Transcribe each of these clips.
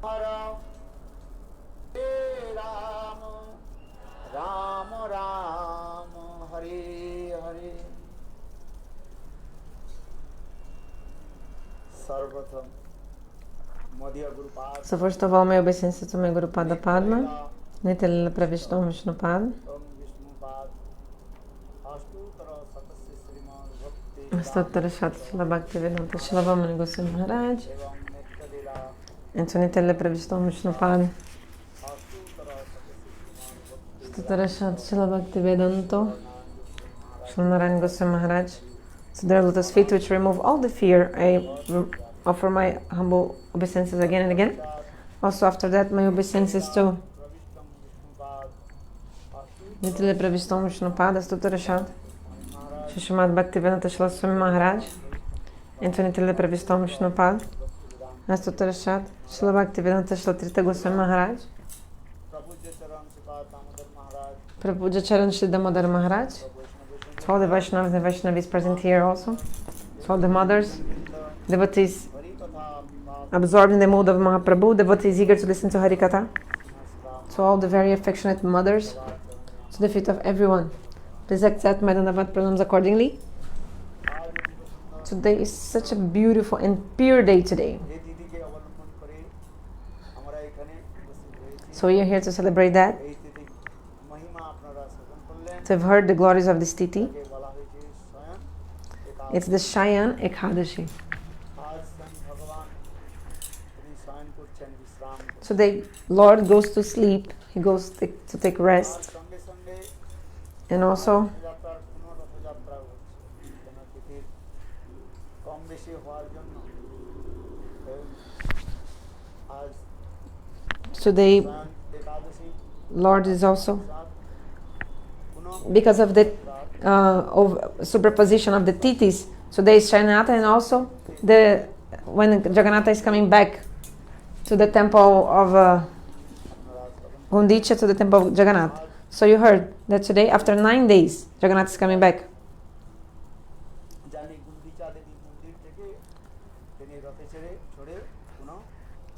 Ram Ram Hare Hare. Sarvatam Madhya Guru Pada. So first of all, my obeisance to my Guru Pada Padma, Nitya Pravishtam Vishnupad. Stottara Shatla Bhaktivedanta Shlavamani Goswami Maharaj. And to Nitya Pravishtam Vishnupad. Stottara Shatla Bhaktivedanta Shlavamani Goswami Maharaj. So their lotus feet which remove all the fear, I offer my humble obeisances again and again. Also after that, my obeisances to Nitya Pravishtam Vishnupad, Stottara Shat Shishimad Bhaktivedanta Shlaswami Maharaj, and to Nitya Pravishtam Vishnupad, Stottara Shat Shila Bhaktivedanta Shalatrita Goswami Maharaj, Prabhuja Charan Shri Damodar Maharaj, to all the Vaishnavas and Vaishnavis present here also, to all the mothers, devotees absorbed in the mood of Mahaprabhu, devotees eager to listen to Harikatha, to all the very affectionate mothers, to the feet of everyone. Please accept my Dandavat pranams accordingly. Today is such a beautiful and pure day today. So we are here to celebrate that. So we've heard the glories of this Titi. It's the Shayana Ekadashi. So the Lord goes to sleep. He goes to take rest. And also, today, Lord is also, because of the superposition of the titis, today is Shayanata, and also when Jagannatha is coming back to the temple of Gundicha, to the temple of Jagannath. So you heard that today, after 9 days, Jagannath is coming back.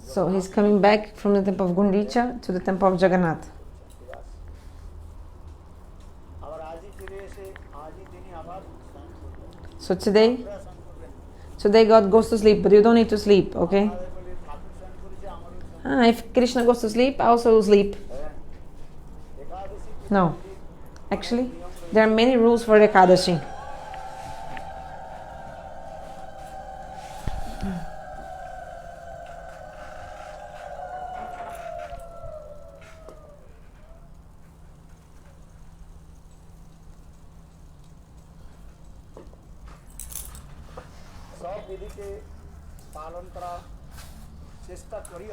So he's coming back from the temple of Gundicha to the temple of Jagannath. So today God goes to sleep, but you don't need to sleep, okay? If Krishna goes to sleep, I also will sleep. No. Actually, there are many rules for the Ekadashi.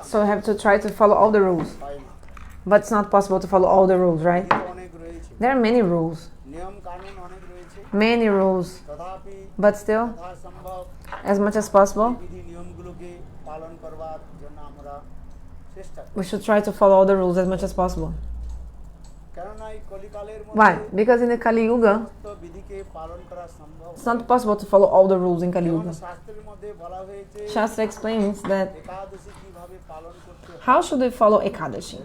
So I have to try to follow all the rules. But it's not possible to follow all the rules, right? There are many rules. Many rules. But still, as much as possible, we should try to follow all the rules as much as possible. Why? Because in the Kali Yuga, it's not possible to follow all the rules in Kali Yuga. Shastra explains that how should we follow Ekadashi?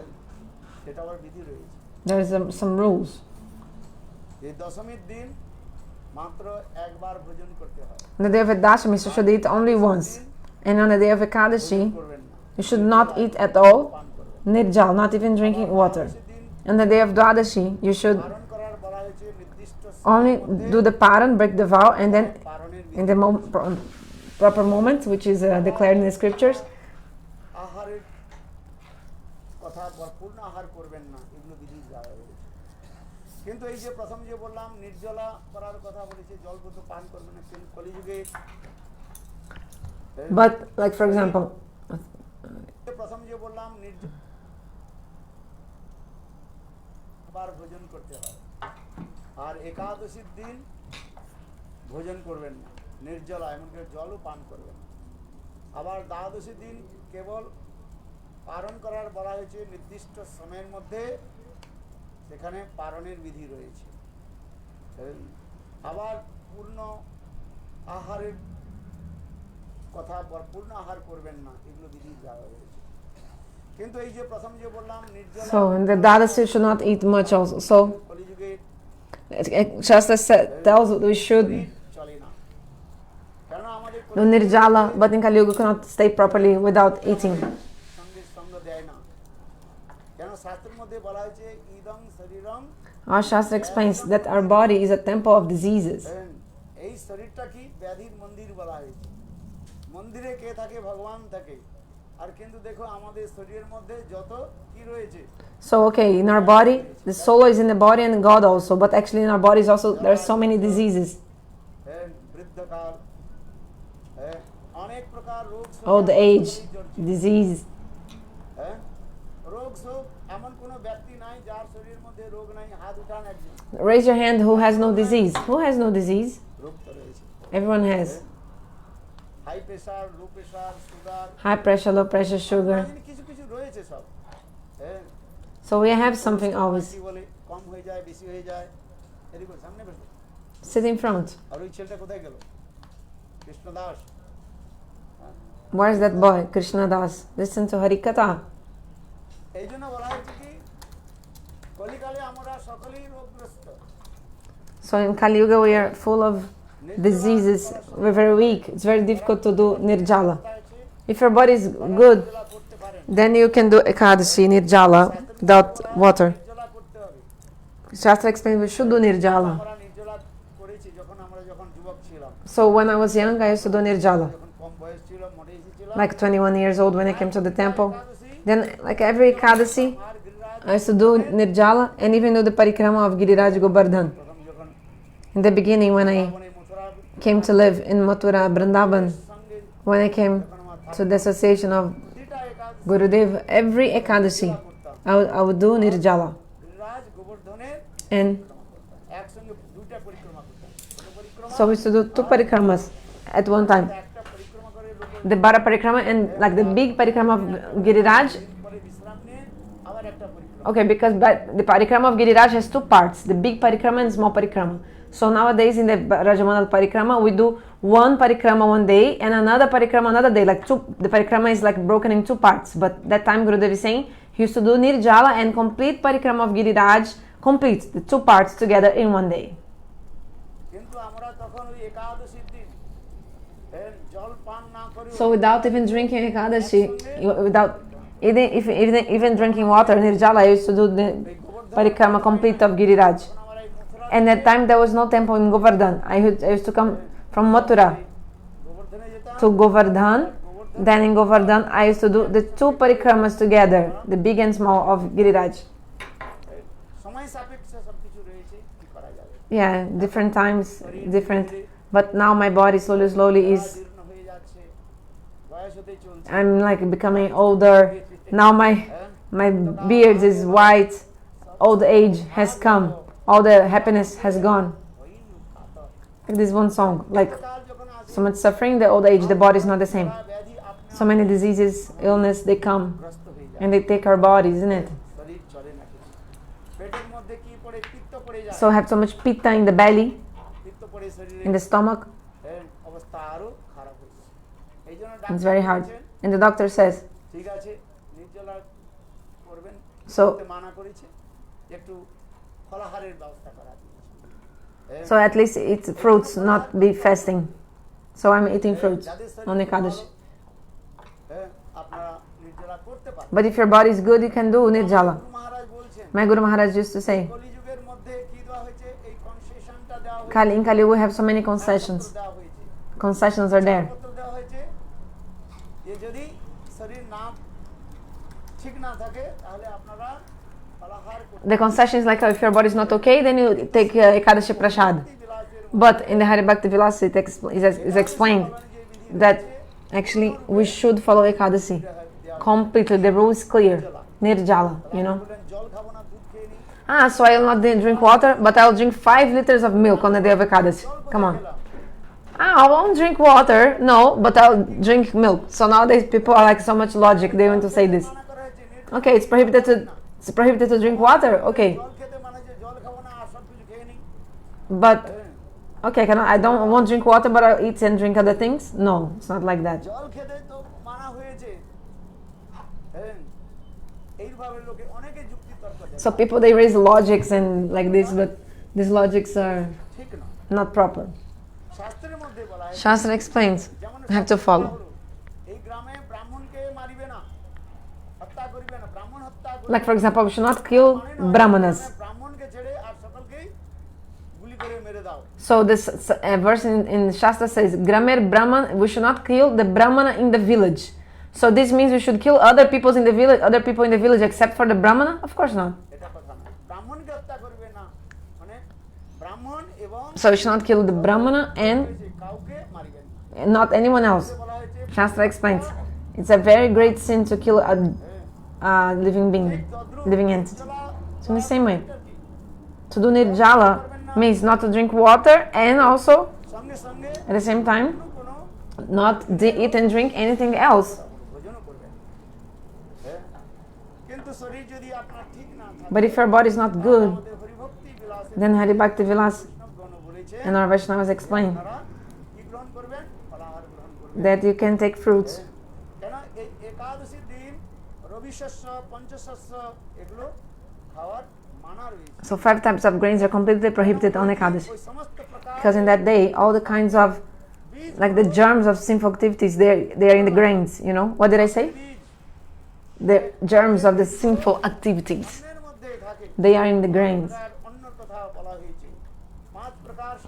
There is some rules. On the day of Ekadashi, you should eat only once. And on the day of Ekadashi, you should not eat at all, Nirjala, not even drinking water. On the day of Dwadashi, you should only do the paran, break the vow, and then in the proper moment, which is declared in the scriptures, but like for example, আর একাদশীর দিন ভোজন করবেন না, নির্জলা, এমনকি জলও পান করবেন না। আবার দ্বাদশীর দিন কেবল পারণ করার বলা হয়েছে নির্দিষ্ট সময়ের মধ্যে, সেখানে পারণের বিধি রয়েছে। আবার পূর্ণ আহারের কথা, পূর্ণ আহার করবেন না, এগুলো বিধি দেওয়া হয়েছে। So in the Ekadashi you should not eat much also. So Shastra tells that we should do Nirjala, but in Kali Yuga cannot stay properly without eating. Our Shastra explains that our body is a temple of diseases. So okay, in our body, the soul is in the body and God also, but actually in our bodies also there are so many diseases. Old age, disease. Raise your hand who has no disease. Who has no disease? Everyone has. High pressure, low pressure, sugar. So we have something always. Sit in front. Where is that boy? Krishna Das. Listen to Harikatha. So in Kali Yuga we are full of diseases. We're very weak. It's very difficult to do Nirjala. If your body is good, then you can do Ekadashi, Nirjala, without water. Shastra explains we should do Nirjala. So when I was young, I used to do Nirjala. Like 21 years old when I came to the temple. Then like every Ekadashi, I used to do Nirjala and even do the parikrama of Giriraj Govardhan. In the beginning when I came to live in Mathura, Vrindavan, when I came to the association of Gurudev, every Ekadashi, I would do Nirjala. And so we used to do 2 parikramas at one time. The Bara parikrama and like the big parikrama of Giriraj. Okay, because the parikrama of Giriraj has 2 parts, the big parikrama and small parikrama. So nowadays in the Rajamandal parikrama, we do 1 parikrama one day and another parikrama another day. Like the parikrama is like broken in 2 parts. But that time Gurudev is saying he used to do Nirjala and complete parikrama of Giriraj, complete the 2 parts together in one day. So without even drinking Ekadashi, without even drinking water, Nirjala, I used to do the parikrama complete of Giriraj. And at that time there was no temple in Govardhan. I used to come from Mathura to Govardhan. Then in Govardhan I used to do the 2 parikramas together, the big and small of Giriraj. Yeah, different times, different. But now my body slowly is. I'm like becoming older. Now my beard is white. Old age has come. All the happiness has gone. Like this one song, like so much suffering, the old age, the body is not the same. So many diseases, illness, they come and they take our bodies, isn't it? So have so much pitta in the belly, in the stomach. It's very hard. And the doctor says, so at least eat fruits, not be fasting. So I'm eating fruits on Ekadashi. But if your body is good, you can do Nirjala. My Guru Maharaj used to say, in Kali we have so many concessions. Concessions are there. The concession is like if your body is not okay, then you take Ekadashi Prasad. But in the Hari Bhakti Vilasa it is explained that actually we should follow Ekadashi completely. The rule is clear. Nirjala, you know. So I will not drink water, but I will drink 5 liters of milk on the day of Ekadashi. Come on. I won't drink water, no, but I'll drink milk. So nowadays people are like so much logic, they want to say this. Okay, it's prohibited to drink water, okay. But, okay, I won't drink water, but I'll eat and drink other things? No, it's not like that. So people, they raise logics and like this, but these logics are not proper. Shastra explains, you have to follow. Like for example, we should not kill brahmanas. So this verse in Shastra says, Gramer Brahman, we should not kill the brahmana in the village. So this means we should kill other people in the village except for the brahmana? Of course not. So we should not kill the brahmana and not anyone else. Shastra explains, it's a very great sin to kill a living being, living entity. So in the same way, to do Nirjala means not to drink water and also at the same time not eat and drink anything else. But if your body is not good, then Hari Bhakti Vilas and our Vaishnavas explain that you can take fruits. So 5 types of grains are completely prohibited on Ekadashi. Because in that day, all the kinds of, like the germs of sinful activities, they are in the grains, you know. What did I say? The germs of the sinful activities, they are in the grains.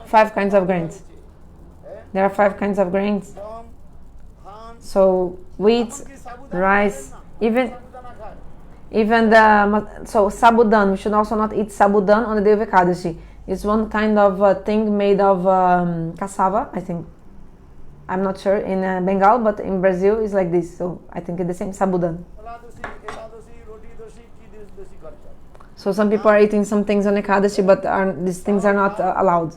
5 kinds of grains. There are 5 kinds of grains. So wheat, rice, even so Sabudana, we should also not eat Sabudana on the day of Ekadashi. It's one kind of thing made of cassava, I think. I'm not sure in Bengal, but in Brazil it's like this. So I think it's the same, Sabudana. So some people are eating some things on Ekadashi, but these things are not allowed.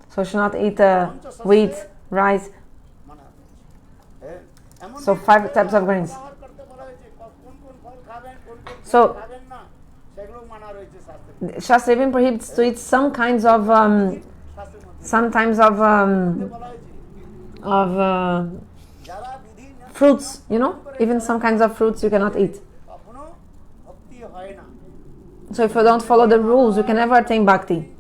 So should not eat wheat, rice. So 5 types of grains. So Shastra even prohibits to eat some kinds of fruits, you know, even some kinds of fruits you cannot eat. So if you don't follow the rules, you can never attain bhakti.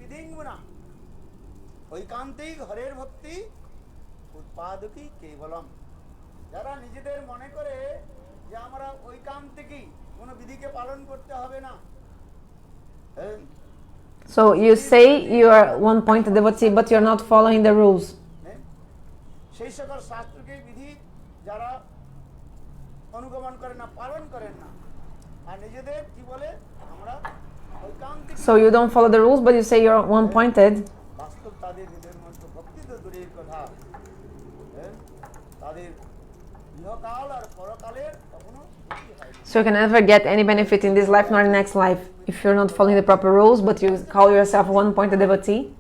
So you say you are one-pointed devotee, but you are not following the rules. So you don't follow the rules, but you say you are one-pointed. So you can never get any benefit in this life nor in the next life if you're not following the proper rules, but you call yourself a one-pointed devotee.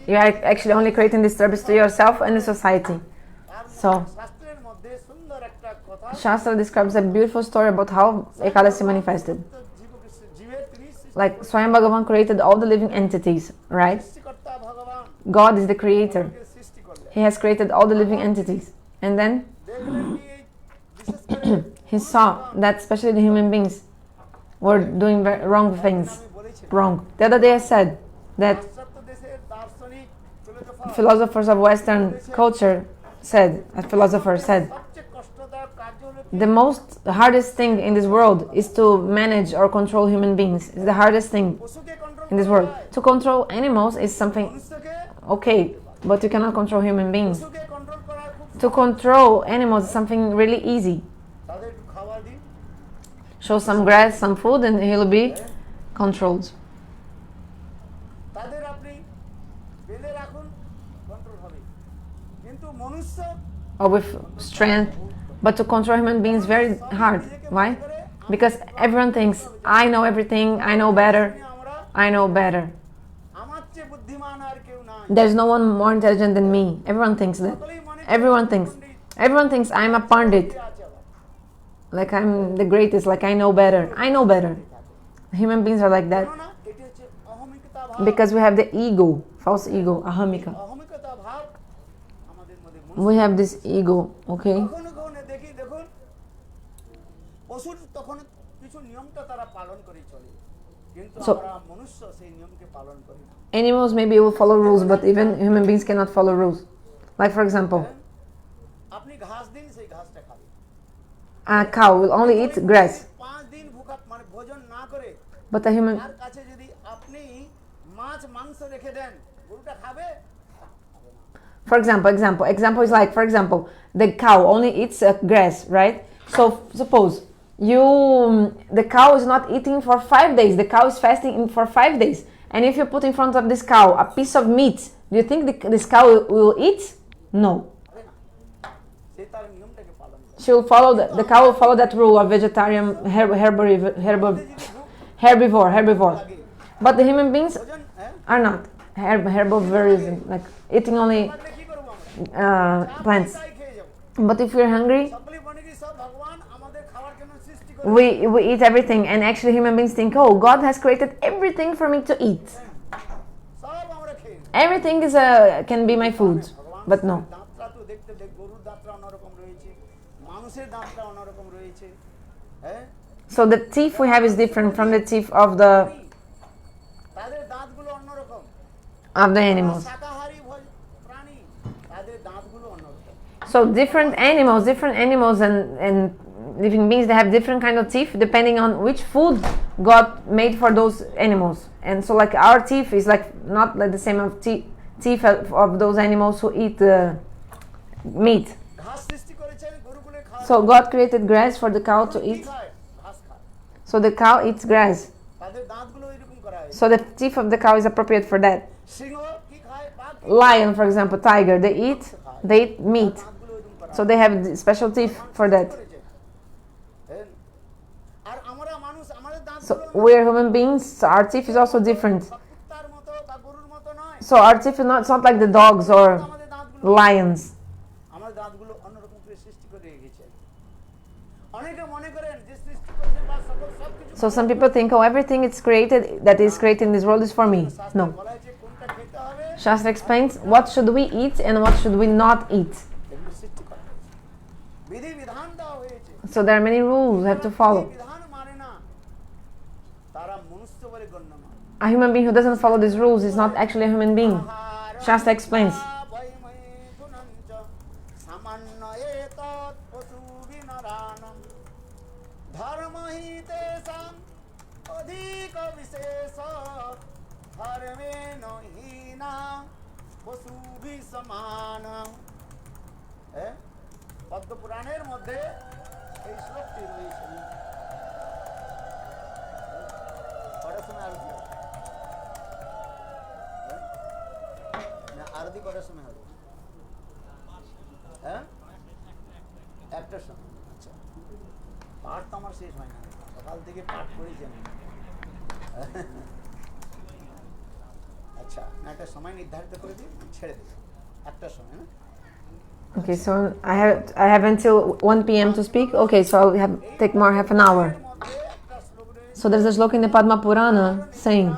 You are actually only creating disturbance to yourself and the society. So Shastra describes a beautiful story about how Ekadashi manifested. Like Swayam Bhagavan created all the living entities, right? God is the creator. He has created all the living entities. And then he saw that especially the human beings were doing wrong things. Wrong. The other day I said that philosophers of Western culture said, a philosopher said, the hardest thing in this world is to manage or control human beings. It's the hardest thing in this world. To control animals is something okay, but you cannot control human beings. To control animals is something really easy. Show some grass, some food, and he'll be controlled. Or with strength. But to control human beings is very hard. Why? Because everyone thinks, I know everything, I know better, I know better. There's no one more intelligent than me. Everyone thinks that. Everyone thinks I'm a pandit. Like I'm the greatest, like I know better. I know better. Human beings are like that. Because we have the ego, false ego, ahamika. We have this ego, okay? So, animals maybe will follow rules, but even human beings cannot follow rules. Like for example, a cow will only eat grass. But a human... For example is like, for example, the cow only eats grass, right? So suppose the cow is not eating for 5 days. The cow is fasting for 5 days. And if you put in front of this cow a piece of meat, do you think this cow will eat? No. She will follow the cow will follow that rule of vegetarian herbivore. But the human beings are not herbivorism, like eating only plants. But if we're hungry, we eat everything, and actually human beings think, oh, God has created everything for me to eat. Everything is can be my food, but no. So the teeth we have is different from the teeth of the animals. So different animals and living beings, they have different kind of teeth depending on which food God made for those animals. And so like our teeth is like not like the same of teeth of those animals who eat meat. So God created grass for the cow to eat. So the cow eats grass. So the teeth of the cow is appropriate for that. Lion, for example, tiger, they eat meat. So they have special teeth for that. So we're human beings, so our teeth is also different. So our teeth is not, it's not like the dogs or lions. So some people think, oh, everything that is created in this world is for me. No. Shastra explains what should we eat and what should we not eat. So there are many rules we have to follow. A human being who doesn't follow these rules is not actually a human being. Shastra explains. Okay, so I have until 1 p.m. to speak. Okay, so I'll take more half an hour. So there's a shloka in the Purana saying,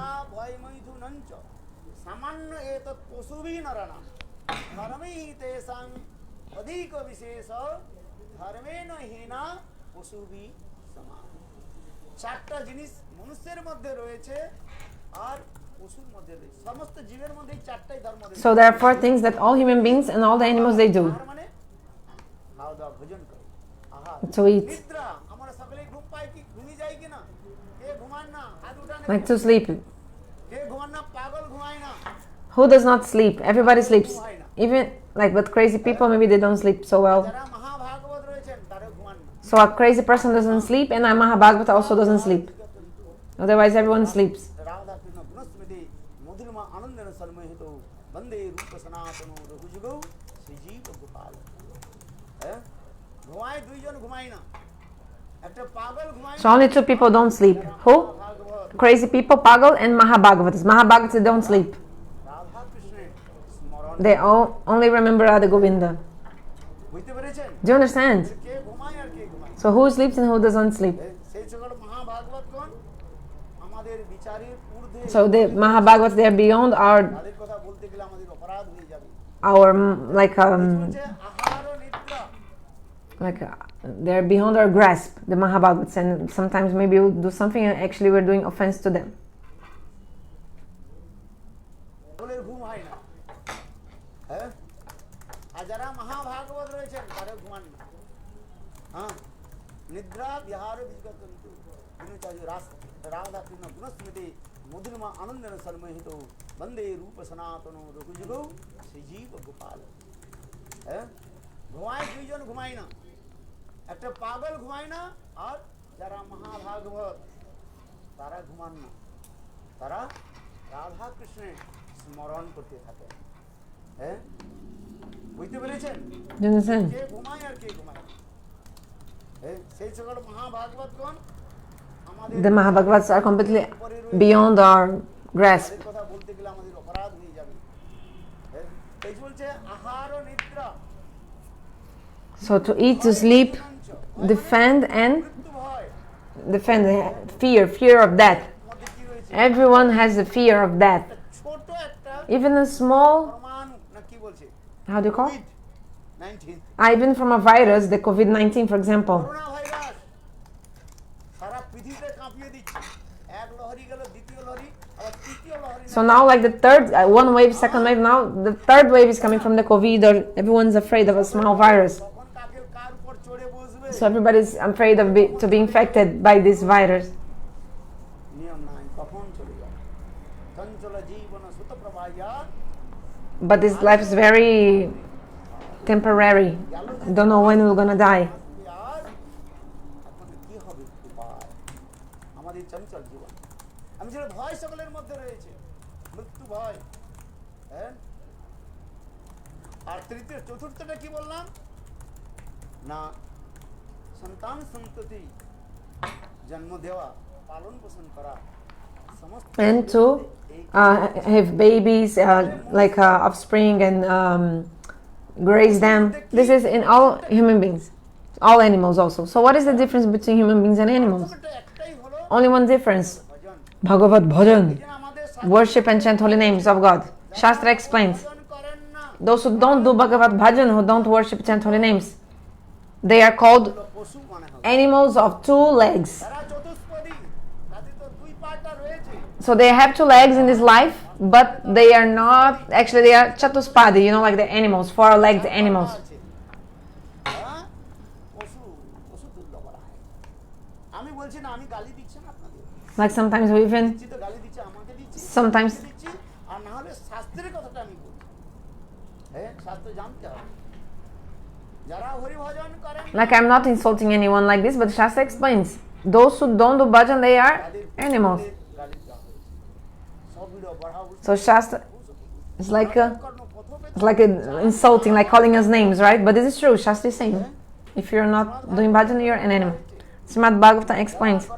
so there are 4 things that all human beings and all the animals they do. To eat. Like to sleep. Who does not sleep? Everybody sleeps. Even like, but crazy people, maybe they don't sleep so well. So a crazy person doesn't sleep, and a Mahabhagavata also doesn't sleep. Otherwise everyone sleeps. So only 2 people don't sleep. Who? Crazy people, Pagal and Mahabhagavatas. Mahabhagavatas don't sleep. They only remember Radha Govinda. Do you understand? So who sleeps and who doesn't sleep? So the Mahabhagavatas, they are beyond they're beyond our grasp, the Mahabhagavatas, and sometimes maybe we'll do something and actually we're doing offense to them. একটা পাগল ঘুমায় না আর যারা মহাভাগবত তারা ঘুমান না, তারা রাধা কৃষ্ণের স্মরণ করতে থাকে। হ্যাঁ, বুঝতে পেরেছেন? কে ঘুমায় আর কে ঘুমায়? সেই সকল মহাভাগবতগণ The Mahabhagavatas are completely beyond our grasp. কথা বলতে গেলে আমাদের অপরাধ হয়ে যাবে। এই বলছে আহার ও নিদ্রা। So to eat, to sleep, defend fear of death. Everyone has the fear of death. Even a small, how do you call it? Even from a virus, the COVID-19, for example. So now, like the third, one wave, second wave, now the third wave is coming from the COVID, or everyone's afraid of a small virus. So everybody's afraid of to be infected by this virus. But this life is very temporary. Don't know when we're gonna die. And to have babies, offspring, and graze them. This is in all human beings, all animals also. So what is the difference between human beings and animals? Only one difference: Bhagavat bhajan, worship and chant holy names of God. Shastra explains, those who don't do Bhagavat bhajan, who don't worship, chant holy names, they are called animals of two legs. So they have two legs in this life, but they are not, actually they are chatuspadi, like the animals, four-legged animals. Like sometimes we even, like I'm not insulting anyone like this, but Shastra explains, those who don't do bhajan, they are animals. So Shastra is like insulting, like calling us names, right? But this is true. Shastra is saying, if you're not doing bhajan, you're an animal. Srimad Bhagavatam explains,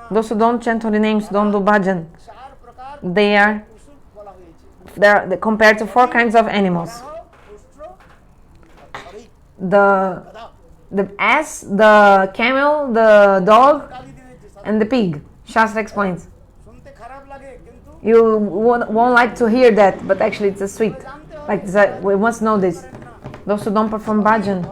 those who don't chant holy names, don't do bhajan, they're compared to four kinds of animals: the ass, the camel, the dog, and the pig. Shastra explains. You won't like to hear that, but actually it's a sweet. Like we must know this. Those who don't perform bhajan.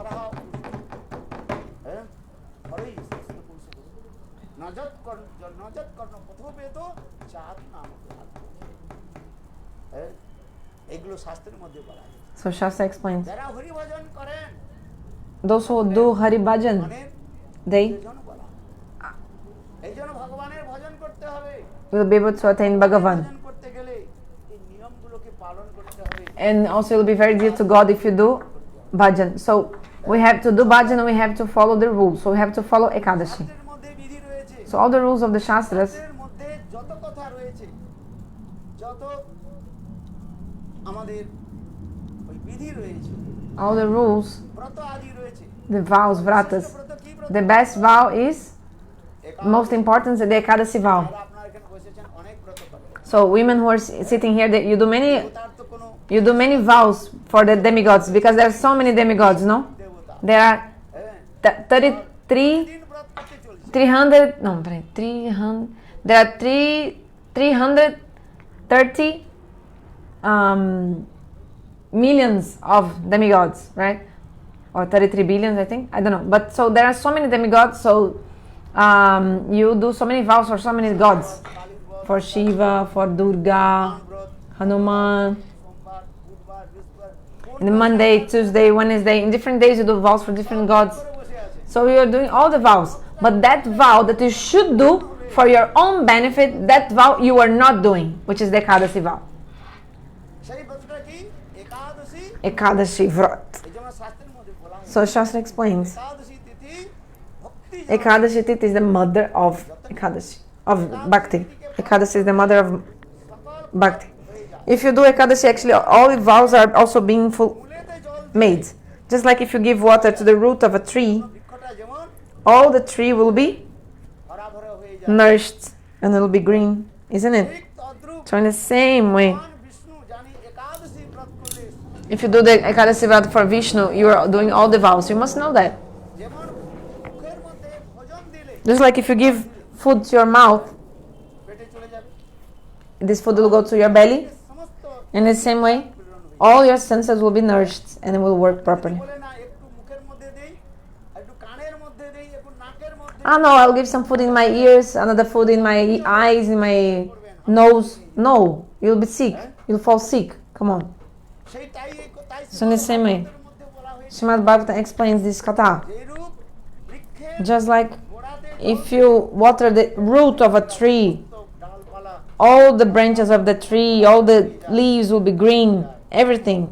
So Shastra explains, those who do Hari Bhajan, they will be able to attain Bhagavan. And also it will be very dear to God if you do Bhajan. So we have to do Bhajan and we have to follow the rules. So we have to follow Ekadashi. So all the rules of the Shastras, all the rules, the vows, vratas. The best vow is, most important, the Ekadashi vow. So women who are sitting here, you do many তার তো কোনো you do many vows for the demigods because there are so many demigods, no? দেবতা There are হ্যাঁ 33 দিন ব্রত করতে চলছে 300 no, sorry, 300 there are 330 millions of demigods, right? Or 33 billions, I think. I don't know. But so there are so many demigods, so you do so many vows for so many gods. For Shiva, for Durga, ব্রত Hanuman. সোমবার বুধবার বৃহস্পতিবার And Monday, Tuesday, Wednesday, in different days you do vows for different gods. করে বসে আছে So you are doing all the vows. But that vow that you should do for your own benefit, that vow you are not doing, which is the Ekadashi vow. সেই ব্রতটা কি একাদশী Ekadashi Vrat. এই জন্য শাস্ত্রের মধ্যে বলা হয় So Shastra explains. একাদশী তিথি ভক্তি Ekadashi Titi is the mother of Ekadashi, of Bhakti. Ekadashi is the mother of Bhakti. If you do Ekadashi, actually all the vows are also being মূলেতে জল made. Just like if you give water to the root of a tree, বৃক্ষটা যেমন all the tree will be হরা ভরা হয়ে যায় nourished and it will be green, isn't it? ঠিক তদ্রূপ So in the same way, ভগবান বিষ্ণু জানি একাদশী ব্রত করলে if you do the Ekadashi vow for Vishnu, you are doing all the vows. You must know that. যেমন মুখের মধ্যে ভোজন দিলে Just like if you give food to your mouth, পেটে চলে যাবে this food will go to your belly. সমস্ত In the same way, all your senses will be nourished and it will work properly. বলে না একটু মুখের মধ্যে দেই একটু কানের মধ্যে দেই একটু নাকের মধ্যে Ah no, I'll give some food in my ears, another food in my eyes, in my nose. No, you'll be sick. You'll fall sick. Come on. সেইটাই তাই So in the same way, মধ্যে বলা হয়েছে Srimad Bhagavatam explains this katha. যেরূপ বৃক্ষের Just like গোড়াতে if you water the root of a tree, তো ডালপালা all the branches of the tree, all the leaves will be green, everything.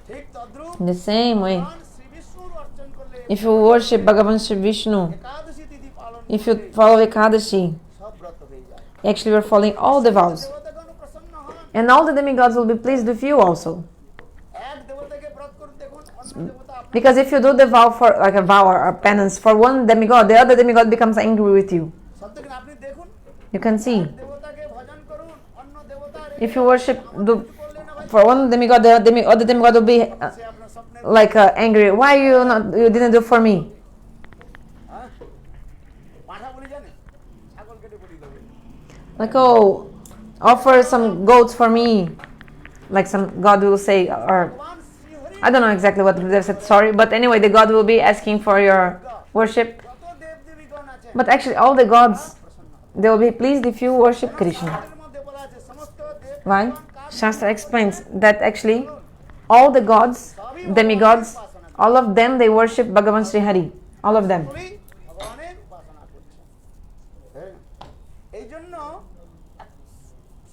ঠিক তদ্রূপ In the same way, ভগবান শ্রী বিষ্ণুর অর্চন করলে if you worship Bhagavan Shri Vishnu, একাদশী তিথি পালন if you follow Ekadashi, সব ব্রত হয়ে যায় actually you're following all the vows. দেবতাগণ প্রসন্ন হন And all the demigods will be pleased with you also. এক দেবতাকে ব্রত করুন দেখুন অন্য দেবতা আপনার Because if you do the vow for, like a vow or a penance for one demigod, the other demigod becomes angry with you. সত্য কিনা আপনি দেখুন You can see. দেবতাকে ভজন করুন অন্য দেবতার If you worship for one demigod, the other demigod will be সে আপনার স্বপ্নে like angry. Why you didn't do for me? হ্যাঁ পাঠা বলি জানেন ছাগল কেটে বলি দেবে Like, oh, offer some goats for me. Like some God will say, or ভগবান Shri Hari I don't know exactly what they said, sorry. But anyway, the God will be asking for your worship. যত দেব দেবীগণ আছেন But actually, all the gods, প্রসন্ন হন they will be pleased if you worship Krishna. এর মধ্যে বলা আছে সমস্ত দেব Why? Shastra explains that actually all the gods, demigods, all of them, they worship Bhagavan Sri Hari. All of them. সবই ভগবানের উপাসনা করছে হ্যাঁ এই জন্য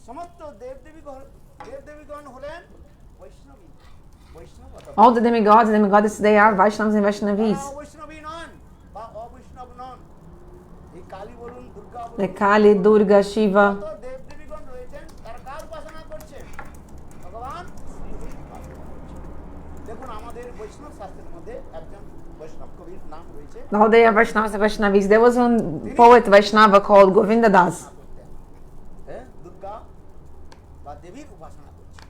সমস্ত দেব দেবীগণ হলেন বৈষ্ণবী বৈষ্ণব All the demigods and demigoddesses, they are Vaishnavas and Vaishnavis. অবৈষ্ণবী নন বা অবৈষ্ণব নন এই কালী বলুন দুর্গা বলুন Like Kali, Durga, Shiva. যত দেব দেবীগণ রয়েছেন তারা কার উপাসনা করছেন ভগবান শ্রীহরির উপাসনা করছেন। দেখুন আমাদের বৈষ্ণব শাস্ত্রের মধ্যে একজন বৈষ্ণব কবির নাম রয়েছে All they are Vaishnavas and Vaishnavis. There was one poet Vaishnava called Govinda Das. করতেন হ্যাঁ দুর্গা বা দেবীর উপাসনা করছেন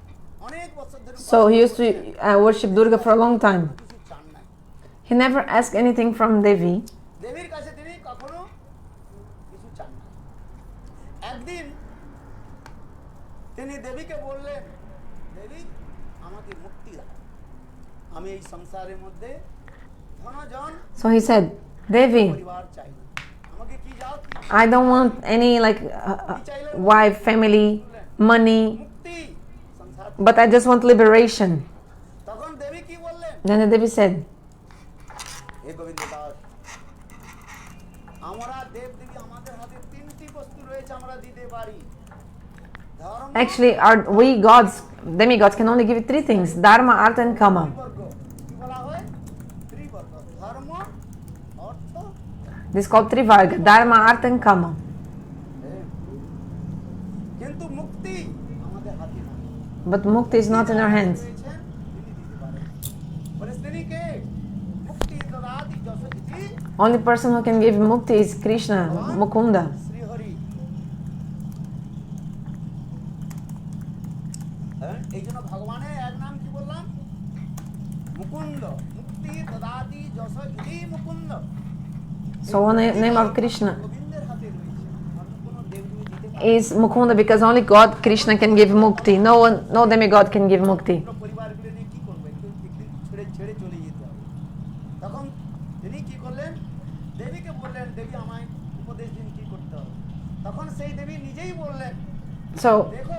অনেক বছর ধরে So he used to worship Durga for a long time. কিছু চান না He never asked anything from Devi. দেবীর কাছে তিনি কখনো কিছু চান না একদিন তিনি দেবীকে বললেন দেবী আমাকে মুক্তি দাও আমি এই সংসারের মধ্যে ধনজন So he said, Devi, পরিবার চাই না আমাকে কি যাও কি I don't want any like wife, family, money, মুক্তি সংসার but I just want liberation. তখন দেবী কি বললেন Then the Devi said, হে গোবিন্দ দাস আমরা দেব দেবী আমাদের হাতে তিনটি বস্তু রয়েছে আমরা দিতে পারি ধর্ম actually, we gods, demigods can only give you three things: Dharma, Artha, and Kama. বর্গ কি বলা হয় ত্রিবর্গ ধর্ম অর্থ This is called Trivarga: Dharma, Artha, and Kama. কিন্তু মুক্তি আমাদের হাতে নাই But Mukti is not in our hands. রয়েছেন তিনি দিতে পারেন বলে তিনি কে মুক্তি দদাতি যশোতি Only person who can give Mukti is Krishna, Mukunda. Shri Hari এই জন্য ভগবানের এক নাম কি বললাম? মুকুন্দ। মুক্তি দদাতি যশ ইতি Mukunda. So one name of Krishna গোবিন্দের হাতে রয়েছে, অন্য কোনো দেবদেবী দিতে পারে is Mukunda because only God, Krishna, can give mukti. No demigod can give mukti. না। পরিবারগুলো নিয়ে কি করবে? একদিন ছেড়ে ছেড়ে চলে যেতে হবে। তখন তিনি কি করলেন? দেবীকে বললেন, দেবী আমায় উপদেশ দিন কি করতে হবে। তখন সেই দেবী নিজেই বললেন, So দেখো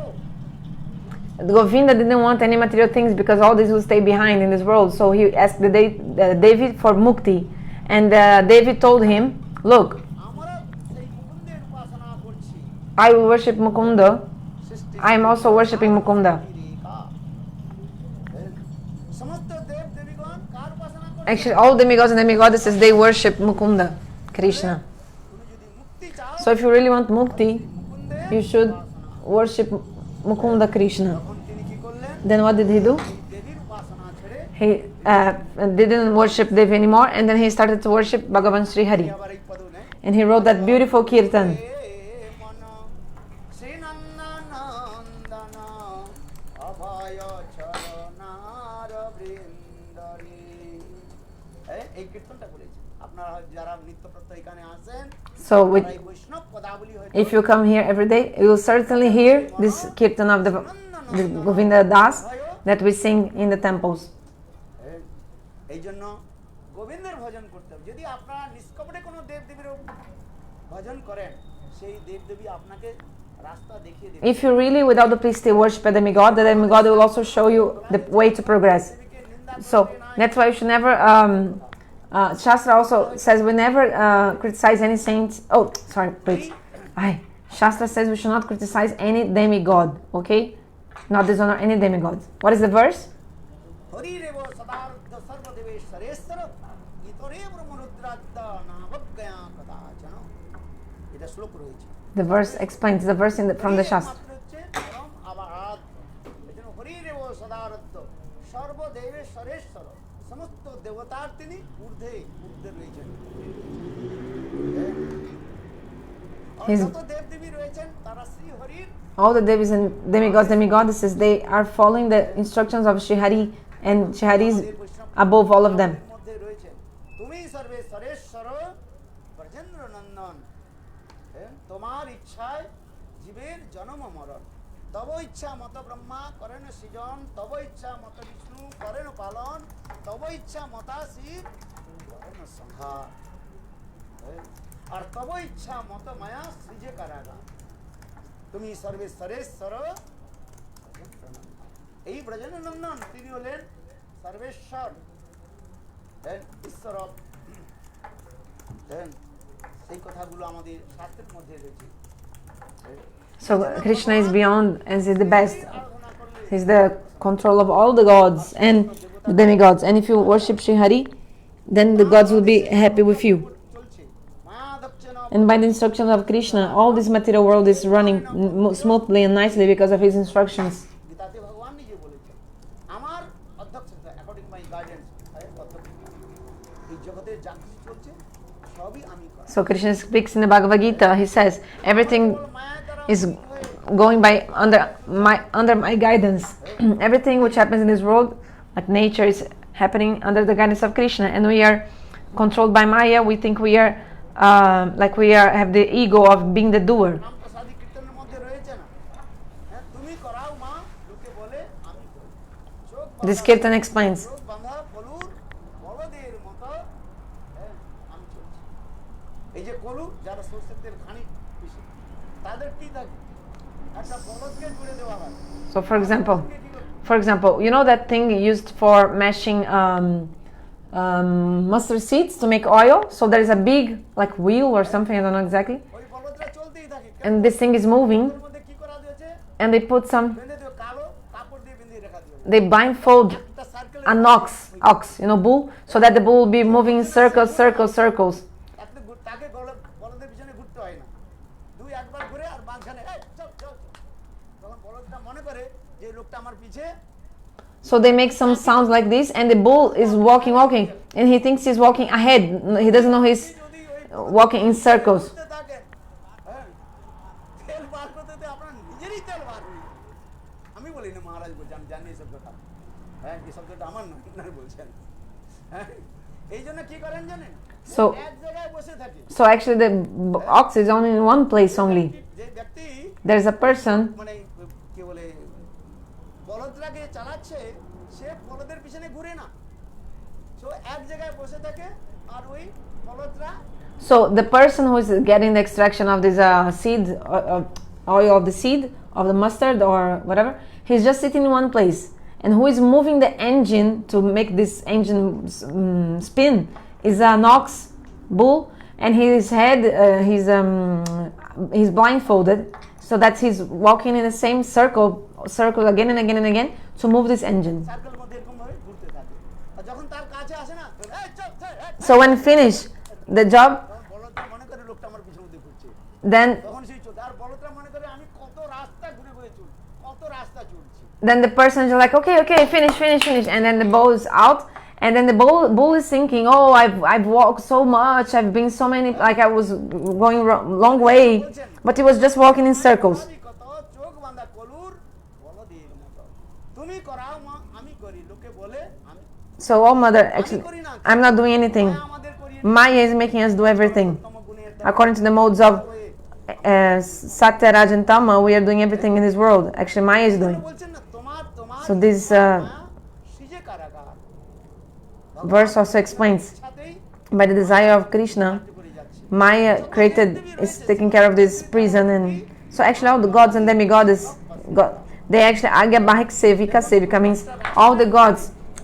Govinda didn't want any material things because all this will stay behind in this world. So he asked David for mukti, and David told him, "Look, আমরা সেই মুকুন্দের উপাসনা করছি। I will worship Mukunda. I am also worshipping Mukunda." সমস্ত দেব দেবীগণ কার উপাসনা করছে? Actually, all demigods and demigoddesses, they worship Mukunda, Krishna. তুমি যদি মুক্তি চাও, So if you really want mukti, মুকুন্দের you should worship Mukunda Krishna. তখন তিনি কি করলেন? Then what did he do? দেবীর উপাসনা ছেড়ে He didn't worship Devi anymore, and then he started to worship Bhagavan Sri Hari. আবার এই পদ নেয়, And he wrote that beautiful kirtan. মন শ্রীনন্দনন্দন অভয় চরণার বৃন্দরে। এই কীর্তনটা বলেছি। আপনারা যারা নিত্য প্রত্যহ এখানে আসেন, So তারা এই বৈষ্ণব পদাবলী হয়তো if you come here every day, you will certainly hear this kirtan of the Govinda Das that we sing in the temples. এই জন্য গোবিন্দের ভজন করতে হবে। যদি আপনারা নিষ্কপটে কোনো দেবদেবীর ভজন করেন, সেই দেবদেবী আপনাকে রাস্তা দেখিয়ে দেবে। If you really, without the plea, still worship a demigod, the demigod will also show you the way to progress. দেবীকে নিন্দা So that's why you should never. Shastra also says we never criticize any saint. Oh, sorry, wait. Shastra says we should not criticize any demigod. Okay, not dishonor any demigod. What is the verse? হরিরেব সদার্থ সর্বদেবেশ্বরেশ্বর ইতরে ব্রহ্মরুদ্রাদ্য নামজ্ঞা কদাচন। এটা শ্লোক রয়েছে। The verse explains the verse from the Shastra. হচ্ছে পরম আবাদ। এজন্য হরিরেব সদার্থ সর্বদেবেশ্বরেশ্বর, সমস্ত দেবতার তিনি ঊর্ধ্বে ঊর্ধ্বে রয়েছেন। যত দেবদেবী রয়েছেন তারা শ্রী হরির All the devis and demigods, demigoddesses, they are following the instructions of Sri Hari, and Sri Hari is above all of them. মধ্যে রয়েছেন। তুমি সর্বেশ্বরেশ্বর ব্রজেন্দ্র নন্দন, তোমার ইচ্ছায় জীবের জন্ম মরণ, তব ইচ্ছা মত ব্রহ্মা করেন সৃজন, তব ইচ্ছা মত বিষ্ণু করেন পালন, তব ইচ্ছা মতা শিব করেন সংহার, আর তব ইচ্ছা মত মায়া সৃজে কারাগার। তুমি সর্বেশ্বরেশ্বর এই ব্রজেন্দ্র নন্দন, তিনি হলেন সর্বেশ্বর, ঈশ্বর। সেই কথাগুলো আমাদের শাস্ত্রের মধ্যে রয়েছে। So Krishna is beyond and is the best. He's the control of all the gods and the demigods. And if you worship Sri Hari, then the gods will be happy with you. And by the instructions of Krishna, all this material world is running smoothly and nicely because of his instructions. গীতাতে ভগবান নিজে বলেছেন, আমার অধ্যক্ষতা according মাই guidance, এই জগতে যা কিছু চলছে সবই আমি করি। So Krishna speaks in the Bhagavad Gita. He says everything is going by under my guidance. Everything which happens in this world, like nature, is happening under the guidance of Krishna, and we are controlled by Maya. We think we are have the ego of being the doer. This kirtan explains. So for example, you know that thing used for mashing mustard seeds to make oil? So there is a big like wheel or something, I don't know exactly. And this thing is moving, and they put they blindfold an ox, bull, so that the bull will be moving in circles. So they make some sounds like this, and the bull is walking, and he thinks he's walking ahead. He doesn't know he's walking in circles. আমি বলি না, মহারাজ বলছেন, আমি জানি এই শব্দটা। হ্যাঁ, এই শব্দটা আমার না, আপনারা বলছেন। হ্যাঁ, এই জন্য কি করেন জানেন? এক জায়গায় বসে থাকে। So actually the ox is only in one place only. যে ব্যক্তি There's a person মানে কি বলে বলদটাকে চালাচ্ছে, সে বলদের পিছনে ঘুরে না, সো এক জায়গায় বসে থাকে, আর ওই বলদরা So the person who is getting the extraction of this seed, oil of the seed, of the mustard or whatever, he's just sitting in one place. And who is moving the engine to make this engine spin is an ox bull, and his head, he's blindfolded, so that he's walking in the same circle again and again and again to move this engine. Circle মধ্যে এরকম ভাবে ঘুরতে থাকে, আর যখন তার কাছে আসে না, এই চল চল, So when finish the job, বলদটা মনে করে লোকটা আমার পিছনে মধ্যে ঘুরছে, then তখন সেই চল, আর বলদটা মনে করে আমি কত রাস্তা ঘুরে ঘুরে চল, কত রাস্তা চলছি। then the person is like, okay, finish, and then the bull is out, and then the bull is thinking, oh, I've walked so much, I've been so many, like I was going long way, but he was just walking in circles. চোখ বাঁধা কলুর বলদের মতো, তুমি করাও মা, আমি করি, লোকে বলে আমি। So, oh mother, actually, I'm not doing anything. Maya is making us do everything. According to the modes of Satya, Raj and Tama, we are doing everything in this world. Actually, Maya is doing. So this verse also explains, by the desire of Krishna, Maya is taking care of this prison, and so actually all the gods and demigods, they actually Agya Bahik Sevika. Sevika means all the gods,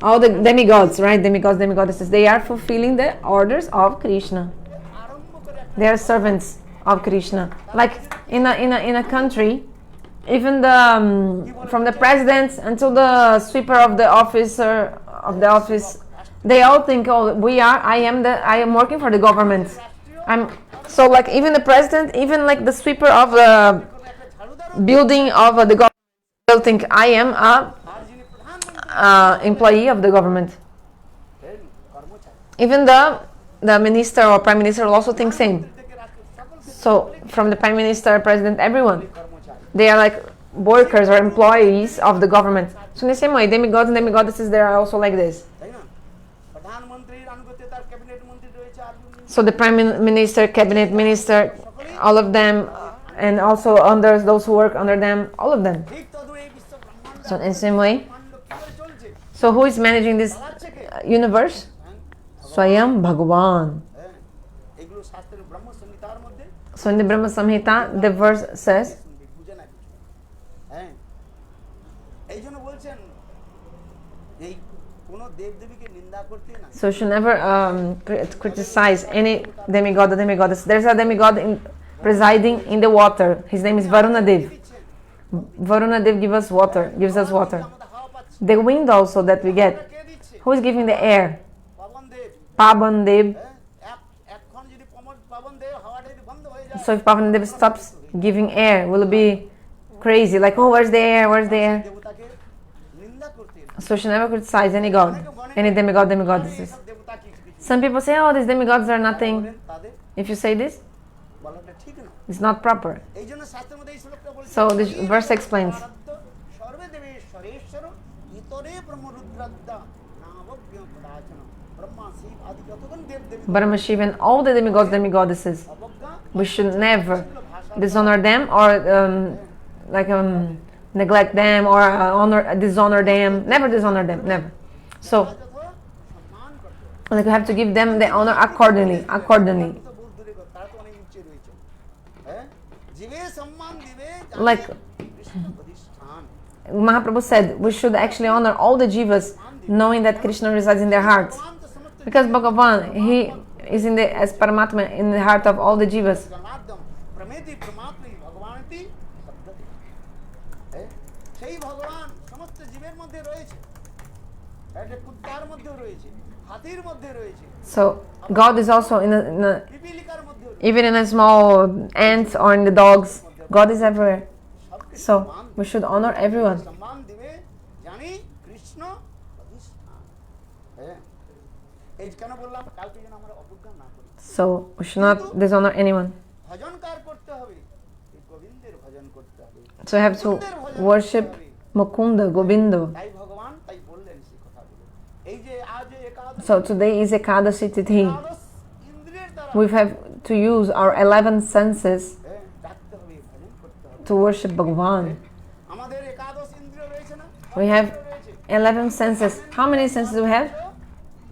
all the demigods, right? Demigods, demigoddesses, they are fulfilling the orders of Krishna. They are servants of Krishna. Like in a country, even the from the president until the sweeper of the office, they all think, oh, I am working for the government. So like even the president, even like the sweeper of the building of the government, they'll think I am a employee of the government. Even the minister or prime minister will also think same. So from the prime minister, president, everyone, they are like workers or employees of the government. So in the same way, demigods and demigoddesses, they are also like this. So the prime minister, cabinet minister, all of them, and also under those who work under them, all of them. So in the same way, so who is managing this universe? Swayam Bhagavan. So in the Brahma Samhita, the verse says, so you should never criticize any demigod or demigoddess. There's a demigod presiding in the water. His name is Varuna Dev. Varuna Dev gives us water. The wind also that we get. Who is giving the air? Pavan Dev. So if Pavan Dev stops giving air, will it be crazy? Like, oh, where's the air? Where's the air? So you should never criticize any god, any demigod, demigoddesses. Some people say, oh, these demigods are nothing. If you say this, it's not proper. So this verse explains. Brahma, Shiva, and all the demigods, demigoddesses, we should never dishonor them or neglect them or dishonor them. Never dishonor them, never. So like we have to give them the honor accordingly. Like Mahaprabhu said, we should actually honor all the jivas, knowing that Krishna resides in their hearts. Because Bhagavan, he is as Paramatma in the heart of all the jivas. So God is also even in a small ant or in the dogs. God is everywhere. So we should honor everyone. So we should not dishonor anyone. So we have to worship Mukunda, Govinda. তাই ভগবান তাই বললেন সেই কথাগুলো। এই যে আজ একাদশী, So today is Ekadashi Tithi. একাদশ ইন্দ্রিয়ের দ্বারা We have to use our 11 senses রাখতে হবে, ভজন করতে হবে। to worship Bhagavan. আমাদের একাদশ ইন্দ্রিয় রয়েছে না? We have 11 senses. How many senses do we have?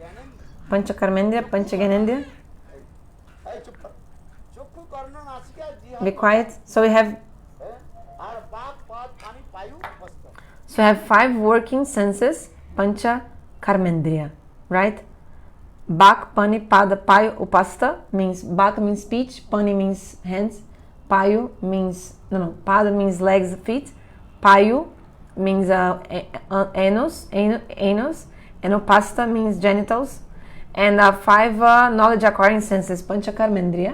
জ্ঞানেন্দ্রিয়। Pancha Karmendriya, Pancha Gyanendriya. এই চুপ কর। চক্ষু, কর্ণ, নাসিকা, জিহ্বা, Be quiet. So we have আর বাক, পাদ, পানি, বায়ু, হস্ত। So I have 5 working senses, Pancha Karmendriya, right? Bak, Pani, Pada, Payu, Upasta means, Bak means speech, Pani means hands, Payu means, Pada means legs, feet, Payu means anus, and Upasta means genitals, and 5 knowledge acquiring senses, Pancha Karmendriya,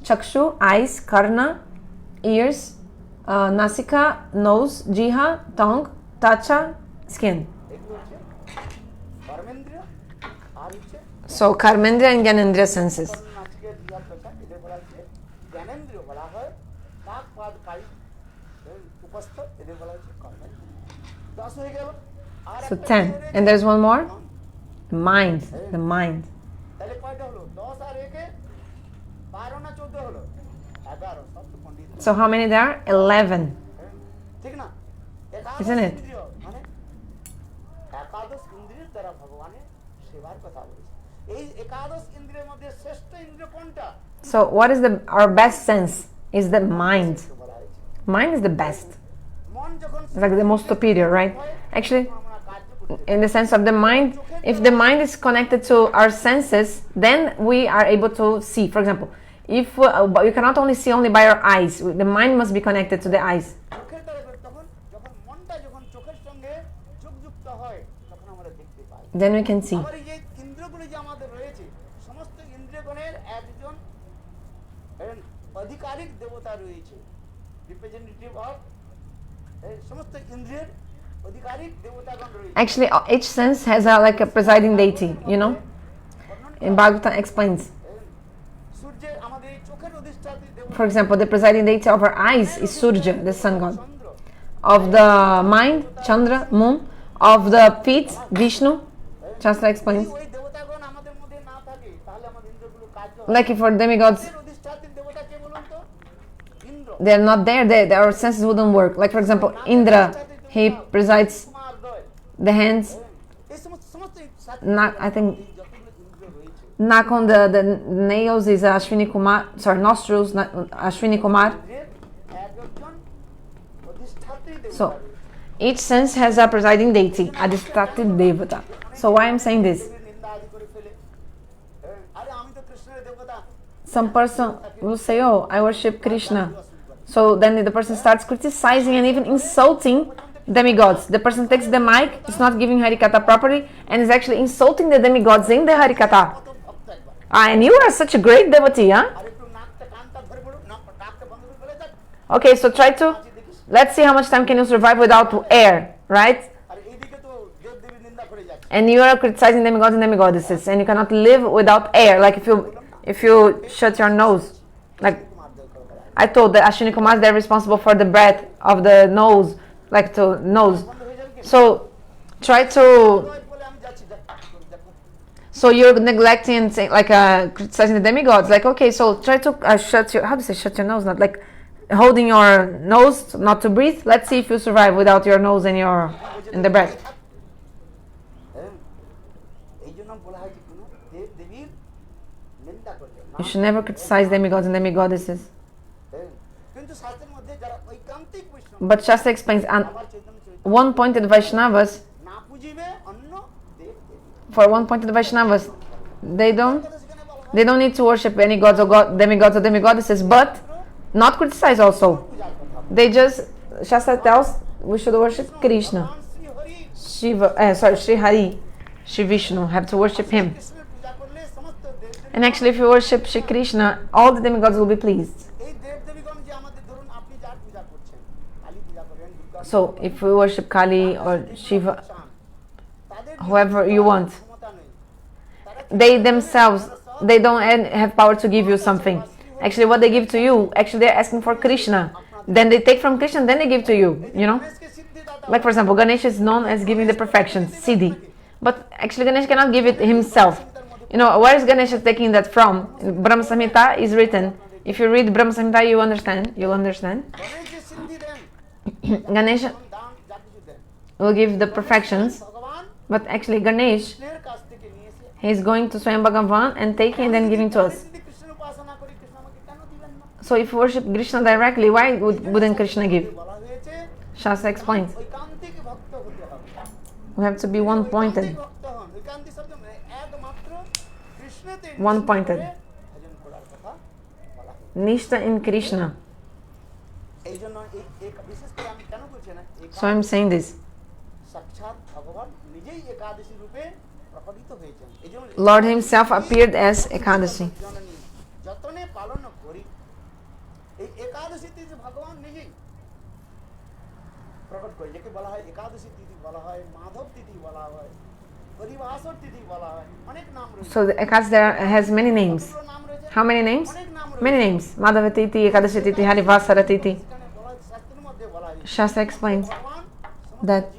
Chakshu, eyes, Karna, ears, Nasika, nose, Jiha, tongue, Tacha, skin. এগুলো হচ্ছে কর্মেন্দ্রিয়, আর হচ্ছে So Karmendriya and Gyanendriya senses. কর্ণ, নাসিকা, জিহ্বা, ত্বচা, এদের বলা হচ্ছে জ্ঞানেন্দ্রিয় বলা হয়। বাক, পাদ, পায়ু, উপস্থ, এদের বলা হচ্ছে কর্মেন্দ্রিয়। 10 হয়ে গেল। আর So একটা 10. কি হয়ে And গেল? there's one more. Mind. The mind. তাহলে কয়টা হলো? 10 আর 1 এ 12 না 14 হলো? 11 সব তো পণ্ডিত। So how many there are? 11. ঠিক না? একাদশ Isn't it? ইন্দ্রিয় মানে একাদশ ইন্দ্রিয়ের দ্বারা ভগবানের সেবার কথা বলেছে। এই একাদশ ইন্দ্রিয়ের মধ্যে শ্রেষ্ঠ ইন্দ্রিয় কোনটা? So what is our best sense? Is the mind. বলা হয়েছে। Mind is the best. মন যখন It's like the most superior, right? Actually, আমরা কার্য করতে in the sense of the mind, if the mind is connected to our senses, then we are able to see. For example, if but you cannot only see only by our eyes, the mind must be connected to the eyes. চোখের দ্বারা তখন যখন মনটা যখন চোখের সঙ্গে যোগযুক্ত হয় তখন আমরা দেখতে পাই। Then we can see. আবার এই যে ইন্দ্রিয়গুলো যে আমাদের রয়েছে, সমস্ত ইন্দ্রিয়গণের একজন আধিকারিক দেবতা রয়েছে, রিপ্রেজেন্টেটিভ অফ সমস্ত ইন্দ্রিয়ের আধিকারিক দেবতাগণ রয়েছে। Actually, each sense has like a presiding deity, you know. And Bhagavatam explains. সূর্যের আমাদের এই চোখের অধিষ্ঠাত্রী দেবতা, For example, the presiding deity of our eyes is Surya, the sun god. Chandra, Of the mind, Chandra, moon. Of the feet, Vishnu. Shastra explains. ওই দেবতাগণ আমাদের মধ্যে না থাকে তাহলে আমাদের ইন্দ্রিয়গুলো কার্য হয়। Like if for demigods, চোখের অধিষ্ঠাত্রী দেবতা কে বলুন তো? Indra. they're not there, our senses wouldn't work. Like for example, Indra, he presides Kumar দয়, the hands, এই সমস্ত I think যতগুলো ইন্দ্রিয় রয়েছে, knock on the nails is Ashwini Kumar, sorry, nostrils, Ashwini Kumar. ইন্দ্রিয়ের একজন অধিষ্ঠাত্রী দেবতা So রয়েছে। each sense has a presiding deity, Adhistati Devata. So why I'm saying this? দেবীর নিন্দা আদি করে ফেলে, আরে আমি তো কৃষ্ণের দেবতা, Some person will say, oh, I worship Krishna. So then the person starts criticizing and even insulting demigods. The person takes the mic, is not giving Harikatha properly, and is actually insulting the demigods in the Harikatha. কত ভক্ত একবার, And you are such a great devotee, huh? আর একটু নাকটা কানটা ধরে পড়ুক, নাকটা বন্ধ করে ফেলে যাক, Okay, so try to, let's see how much time can you survive without air, right? আর এইদিকে তো দেব দেবীর নিন্দা করে যাচ্ছে। And you are criticizing demigods and demigoddesses, and you cannot live without air. Like if you shut your nose, like Kumar দয় করে বলা হয়। I told the Ashwini Kumars, they're responsible for the breath of the nose, like to nose. বন্ধ হয়ে যাবে কি? So try to, দয় বলে আমি যাচ্ছি, দেখো। so you're neglecting and saying, like criticizing the demigods. Like, okay, so try to shut your, how do you say shut your nose? Not like holding your nose not to breathe. Let's see if you survive without your nose and your and the breath. এই জন্য বলা হয় যে কোনো দেব দেবীর নিন্দা করবে না। You should never criticize demigods and demigoddesses. কিন্তু শাস্ত্রের মধ্যে যারা ঐকান্তিক বৈষ্ণব, But Shastra explains, and আবার চৈতন্য চরিতামৃত, one-pointed Vaishnavas, না পুজিবে অন্য দেব দেবী। for one-pointed Vaishnavas, they don't কথা সেখানে বলা হয় they don't need to worship any gods or demigods or demigoddesses, but not criticize also. পূজার কথা। They just, Shastra tells we should worship Krishna, ভগবান Shri Hari, Shiva, Sri Hari, Shri Vishnu, have to worship him. কৃষ্ণের পূজা করলে সমস্ত দেব দেবী, And actually, if you worship Shri Krishna, all the demigods will be pleased. এই দেব দেবীগণ যে আমাদের ধরুন আপনি যার পূজা করছেন, কালী পূজা করেন, Durga So if we worship Kali or Shiva, চান, তাদের whoever you want, ক্ষমতা নেই, তারা they themselves, they don't have power to give you something. Actually, what they give to you, actually they're asking for Krishna. Then they take from Krishna, then they give to you, you know. গণেশকে সিদ্ধিদাতা Like for example, Ganesh is known as giving the perfections, Siddhi. But actually Ganesh cannot give it himself. You know, where is Ganesh taking that from? Brahma Samhita is written. If you read Brahma Samhita, you'll understand. Ganesh will give the perfections, but actually Ganesh, he's going to Swayam Bhagavan and taking and then giving to us. So if you worship Krishna directly, why wouldn't Krishna give? Shastra explains. We have to be one-pointed. One-pointed. Nishta in Krishna. So I'm saying this. Lord himself appeared as Ekadashi. So the Ekadashi there has many names. How many names? Many names. Madhava Titi, Ekadashi Titi, Harivasara Titi. Shastra explains that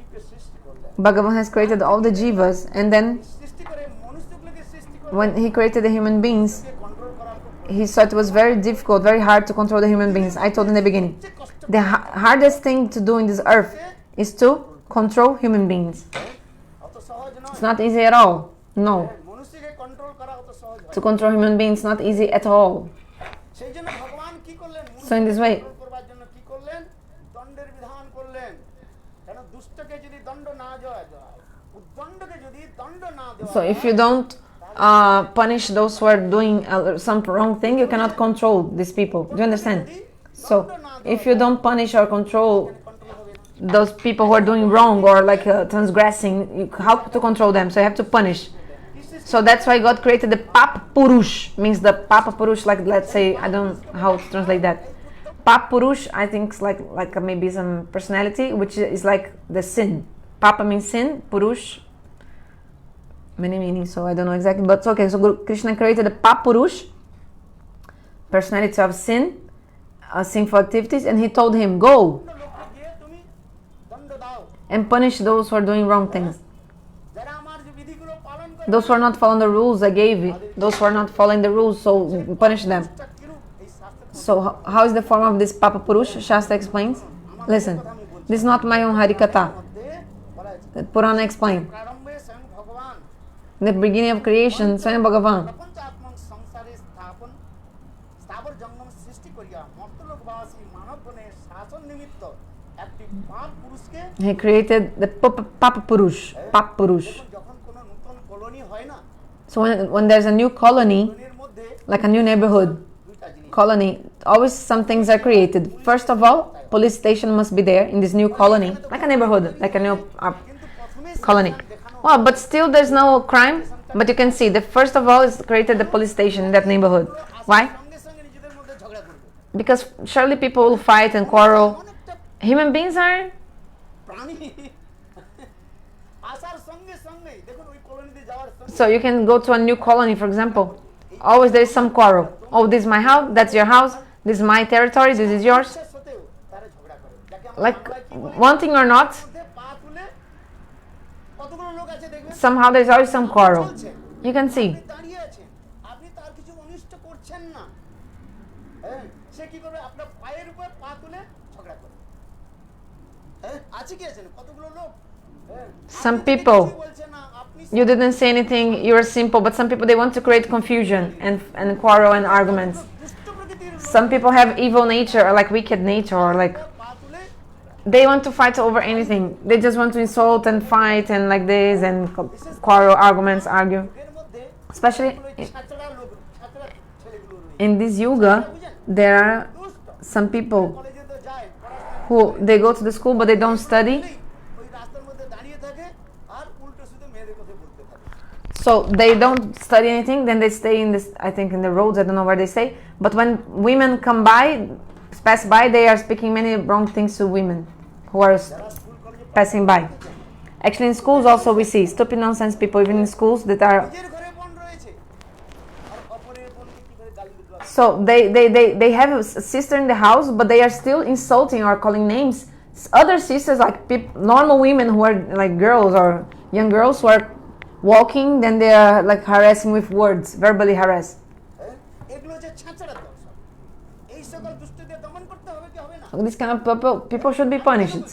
Bhagavan has created all the jivas, and then when he created the human beings, he saw it was very difficult, very hard to control the human beings. I told in the beginning, the hardest thing to do in this earth is to control human beings. It's not easy at all. No. To control human beings is not easy at all. So in this way, so if you don't punish those who are doing some wrong thing, you cannot control these people. Do you understand? So if you don't punish or control those people who are doing wrong or like transgressing, how to control them? So you have to punish. So that's why God created the Papa-purusha, means the Papa-purusha, like let's say, I don't know how to translate that. Papa-purusha, I think it's like maybe some personality, which is like the sin. Papa means sin, Purush, many meanings, so I don't know exactly, but okay, so Krishna created the Papa-purusha, personality of sin, sinful activities, and he told him, go and punish those who are doing wrong things. Those who are not following the rules I gave you, those who are not following the rules, so punish them. So how is the form of this Papa-purusha? Shastra explains. Listen, this is not my own Harikatha. Purana explains. In the beginning of creation, Swayam Bhagavan, he created the Papa-purusha. Papa-purusha. So when there's a new colony, like a new neighborhood, colony, always some things are created. First of all, police station must be there in this new colony, like a neighborhood, like a new colony. Well, but still there's no crime, but you can see that first of all is created the police station in that neighborhood. Why? Because surely people will fight and quarrel. Human beings are... So you can go to a new colony, for example. Always there is some quarrel. Oh, this is my house, that's your house, this is my territory, this is yours. Like, wanting or not, somehow there's always some quarrel. You can see. Some people, you didn't say anything, you're simple, but some people, they want to create confusion and quarrel and arguments. Some people have evil nature or like wicked nature, or like they want to fight over anything. They just want to insult and fight and like this and quarrel, arguments, argue. Especially in this yuga, there are some people who they go to the school but they don't study. So they don't study anything, then they stay in this, I think in the roads, I don't know where they stay. But when women come by, pass by, they are speaking many wrong things to women who are passing by. Actually in schools also we see stupid nonsense people, even in schools that are... So they have a sister in the house, but they are still insulting or calling names other sisters, like normal women who are like girls or young girls who are walking, then they are like harassing with words, verbally harass. এগুলো যে ছাঁচড়া দর্শন, এই সকল দুষ্টদের দমন করতে হবে কি হবে না? This kind of people should be punished.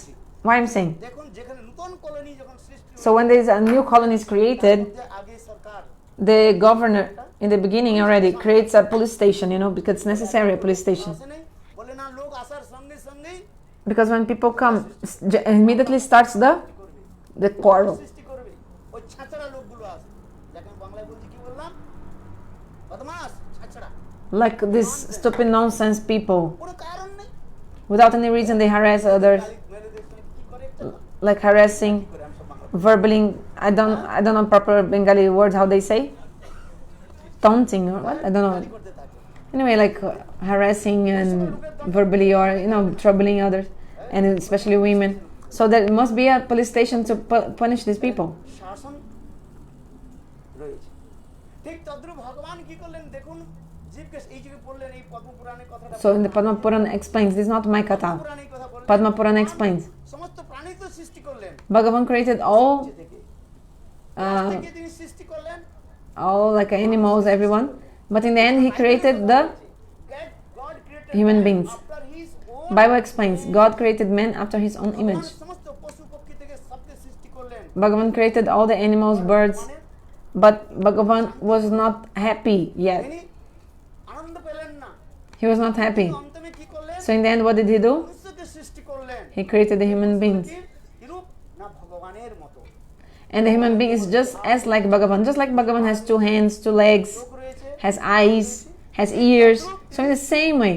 Why I'm saying? দেখুন যেখানে নতুন কলোনি যখন সৃষ্টি So when there is a new colony is created, আগে সরকার the governor in the beginning already creates a police station, because it's necessary, a police station. বলে না লোক আসার সঙ্গে সঙ্গে Because when people come, immediately starts the quarrel. সৃষ্টি করবে ওই ছাঁচড়া লোকগুলো আসে, যাকে আমি বাংলায় বলছি কি বললাম, বদমাশ ছাঁচড়া, Like these stupid nonsense people. কোনো কারণ নেই, Without any reason they harass others, মেয়েদের সঙ্গে কি করে একটা like harassing, করে আমি সব Bangla verbally, I don't know proper Bengali words how they say. Taunting or what? I don't know. করতে থাকে। Anyway, like harassing and verbally or troubling others, and especially women. So there must be a police station to punish these people. শাসন রয়েছে। ঠিক তদ্রূপ ভগবান কি করলেন দেখুন, জীবকে এই যুগে বললেন এই পদ্মপুরাণের কথাটা। So in the Padma Purana explains, this is not my katha. পুরাণের কথা বললেন। Padma Purana explains, সমস্ত প্রাণী তো সৃষ্টি করলেন Bhagavan created all থেকে তিনি সৃষ্টি করলেন like animals, everyone, but in the end he created the God created human beings. after his own Bible explains, God created man after his own image. সমস্ত পশু পক্ষী থেকে সবকে সৃষ্টি করলেন। Bhagavan created all the animals, birds, but Bhagavan was not happy yet. তিনি আনন্দ পেলেন না। He was not happy. অন্তমে কি করলেন? So in the end, what did he do? মনুষ্যকে সৃষ্টি করলেন। He created the human beings. কিরূপ না ভগবানের মতো। And the human being is just as like Bhagavan. Just like Bhagavan has 2 hands, 2 legs, লোক রয়েছে has eyes, has ears. So in the same way,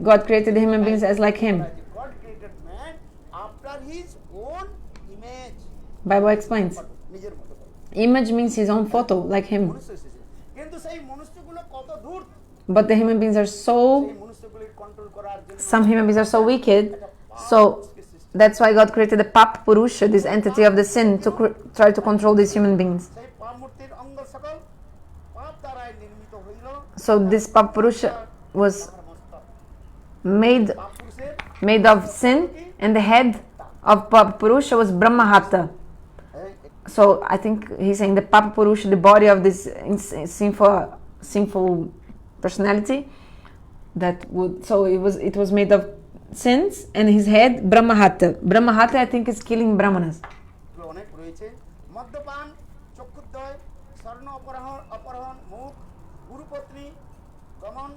God created the human beings as like him. God created man after his own image. Bible explains. নিজের মতো করে। Image means his own photo, like him. মনুষ্য এসেছে। কিন্তু সেই মনুষ্যগুলো কত দূর, But the human beings are so, সেই মনুষ্যগুলির কন্ট্রোল করার জন্য some human beings are so wicked. So that's why God created the Papa-purusha, this entity of the sin, to try to control these human beings. সেই পাপ মূর্তির অঙ্গ সকল পাপ দ্বারাই নির্মিত হইল। So this Papa-purusha was made পাপ পুরুষের made of sin, and the head of Papa-purusha was Brahmahata. So I think he's saying the Papa-purusha, the body of this sinful personality, that would, so it was made of sins, and his head Brahmahata. Brahmahata, I think, is killing Brahmanas. অনেক রয়েছে, মদ্যপান, চক্ষুদ্বয়, স্বর্ণ অপহরণ, মুখ, গুরুপত্নী গমন,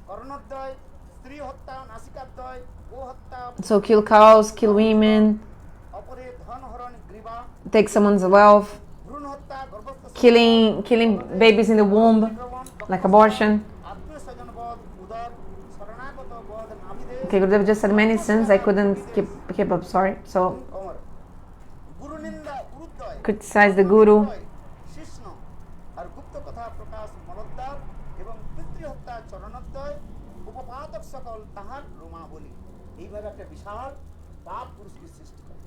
কর্ণোদ্বয়, স্ত্রী হত্যা, নাসিকাদ্বয়, গো হত্যা, So kill cows, kill women, অপরের ধন হরণ, গ্রীবা, take someone's wealth, ভ্রূণ হত্যা, গর্ভস্থ killing babies in the womb, like abortion. আত্মীয় স্বজন বধ, উদর, শরণাগত বধ, নাভিদে, Okay, Gurudev just said many sins. I couldn't keep up. Sorry. So কমর, গুরু নিন্দা, গুরুদ্বয়, criticize the guru. শিষ্ণ আর গুপ্ত কথা প্রকাশ, মলোদ্ধার এবং পিতৃ হত্যা, চরণোদ্বয়, উপপাতক সকল তাহার রোমাবলী। এইভাবে একটা বিশাল পাপ পুরুষকে সৃষ্টি করে।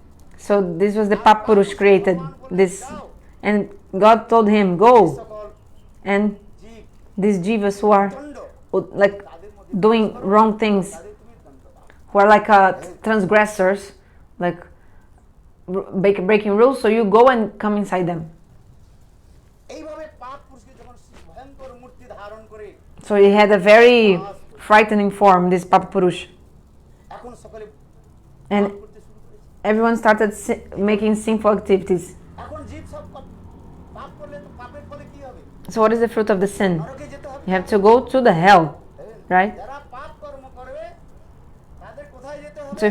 So this was the Papa-purusha created this, and God told him, go, সকল and জীব these jivas who are দণ্ড like doing wrong things, তাদের তুমি দণ্ড দাও। who are like transgressors, like breaking rules. So you go and come inside them. এইভাবে পাপ পুরুষকে যখন ভয়ঙ্কর মূর্তি ধারণ করে So he had a very frightening form, this Papa-purusha, এখন সকলে and পাপ করতে শুরু করেছে। everyone started making sinful activities. এখন জীব সব পাপ করলে তো পাপের ফলে কি হবে? So what is the fruit of the sin? নরকে যেতে হবে। You have to go to the hell, right? যারা পাপ কর্ম করবে তাদের কোথায় যেতে হবে? So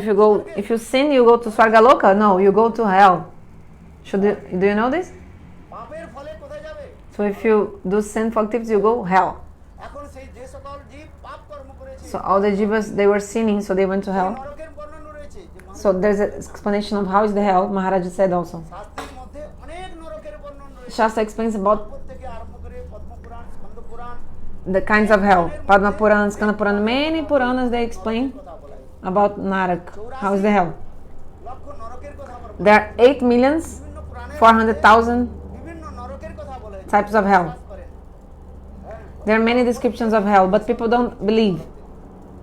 if you sin, you go to Swargaloka? No, you go to hell. Do you know this? পাপের ফলে কোথায় যাবে? So if you do sinful activities, you go hell. এখন সেই যে সকল জীব পাপ কর্ম করেছে So all the jivas, they were sinning, so they went to hell. নরকের বর্ণনা রয়েছে যে So there's an explanation of how is the hell. Maharaj said also. শাস্ত্রের মধ্যে অনেক নরকের বর্ণনা রয়েছে। Shastra explains about থেকে আরম্ভ করে Padma Purana, Skanda Purana the kinds of hell. Padma Purana, Skanda Purana, many Puranas they explain কথা বলা হয়। about Narak. How is the hell? লক্ষ নরকের কথা বলা হয়। There are 8,400,000 বিভিন্ন নরকের কথা বলা হয়। types of hell. There are many descriptions of hell, but people don't believe.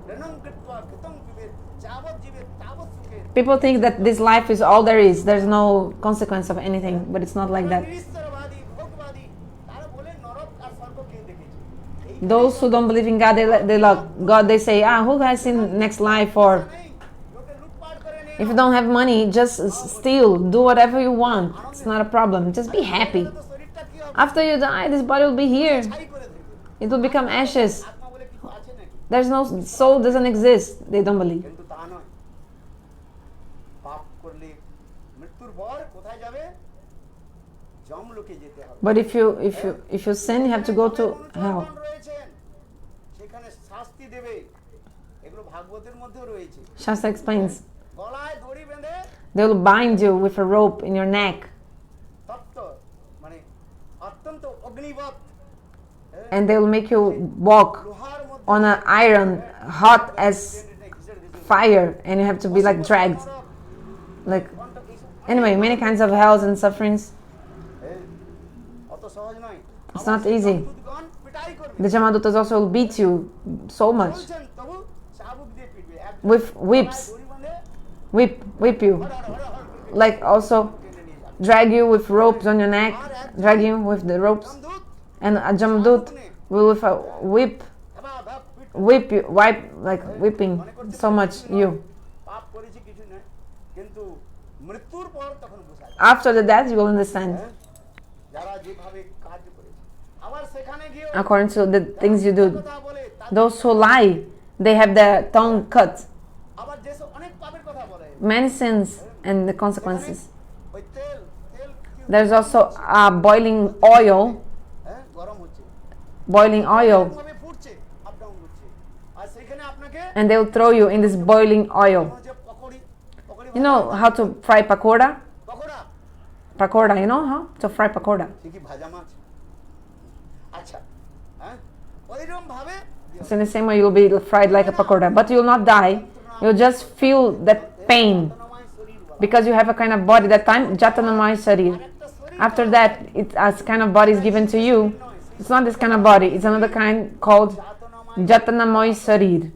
Ranong কৃত্বা কৃতং পিবেত যাবৎ জীবেত তাবৎ People think that this life is all there is. There's no consequence of anything, but it's not like that. Those who don't believe in God, they love God. They say, who has seen next life? Or if you don't have money, just steal, do whatever you want. It's not a problem. Just be happy. After you die, this body will be here. It will become ashes. There's no soul, doesn't exist. They don't believe. But if you sin, you have to go to hell. Shastra explains, they will bind you with a rope in your neck, and they will make you walk on an iron hot as fire, and you have to be like dragged. Like, anyway, many kinds of hells and sufferings. It's not easy. The Yamadutas also will beat you so much with whips, whip you, like also drag you with ropes on your neck, drag you with the ropes, and a Jamadut will with a whip you, like whipping so much you. After the death, you will understand. According to the things you do, those who lie, they have their tongue cut. Many sins and the consequences. There's also boiling oil, and they will throw you in this boiling oil. You know how to fry pakoda? Pakoda, you know how to fry pakoda? So in the same way, you'll be fried like a pakoda, but you'll not die. You'll just feel that pain because you have a kind of body. That time, Jatanamaya Sharir. After that, it's as kind of body is given to you. It's not this kind of body. It's another kind called Jatanamaya Sharir.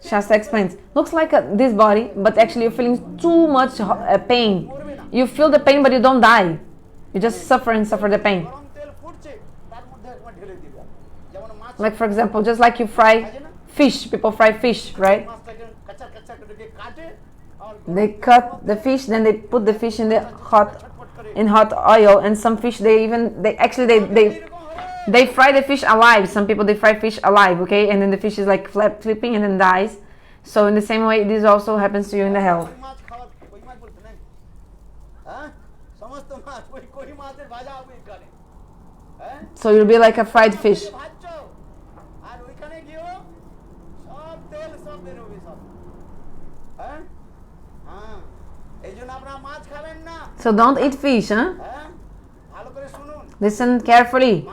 Shastra explains. Looks like this body, but actually you're feeling too much pain. You feel the pain, but you don't die. You just suffer and suffer the pain. Like, for example, just like you fry fish, people fry fish, right? They cut the fish, then they put the fish in the hot oil, and some fish they fry the fish alive. Some people they fry fish alive, okay, and then the fish is like flipping and then dies. So in the same way, this also happens to you in the hell. So you'll be like a fried fish. So don't eat fish, huh? Listen carefully.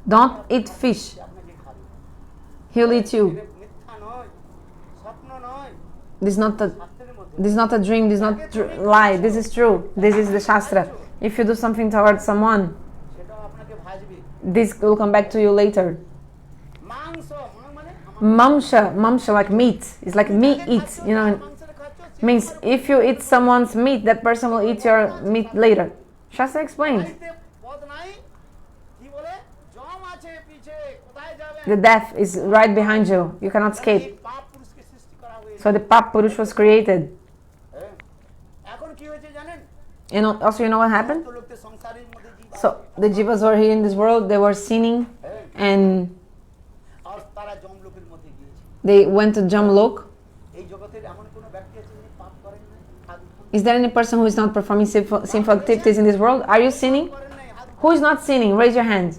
Don't eat fish. He'll eat you. This is not a dream. This is not lie. This is true. This is the Shastra. If you do something towards someone, this will come back to you later. Mamsha, like meat. It's like meat eats, you know. Means if you eat someone's meat, that person will eat your meat later. Shastra explains. The death is right behind you. You cannot escape. So the Papa-purusha was created. Also, you know what happened? So the jivas were here in this world. They were sinning, and they went to Jamlok. Is there any person who is not performing sinful activities in this world? Are you sinning? Who is not sinning? Raise your hand.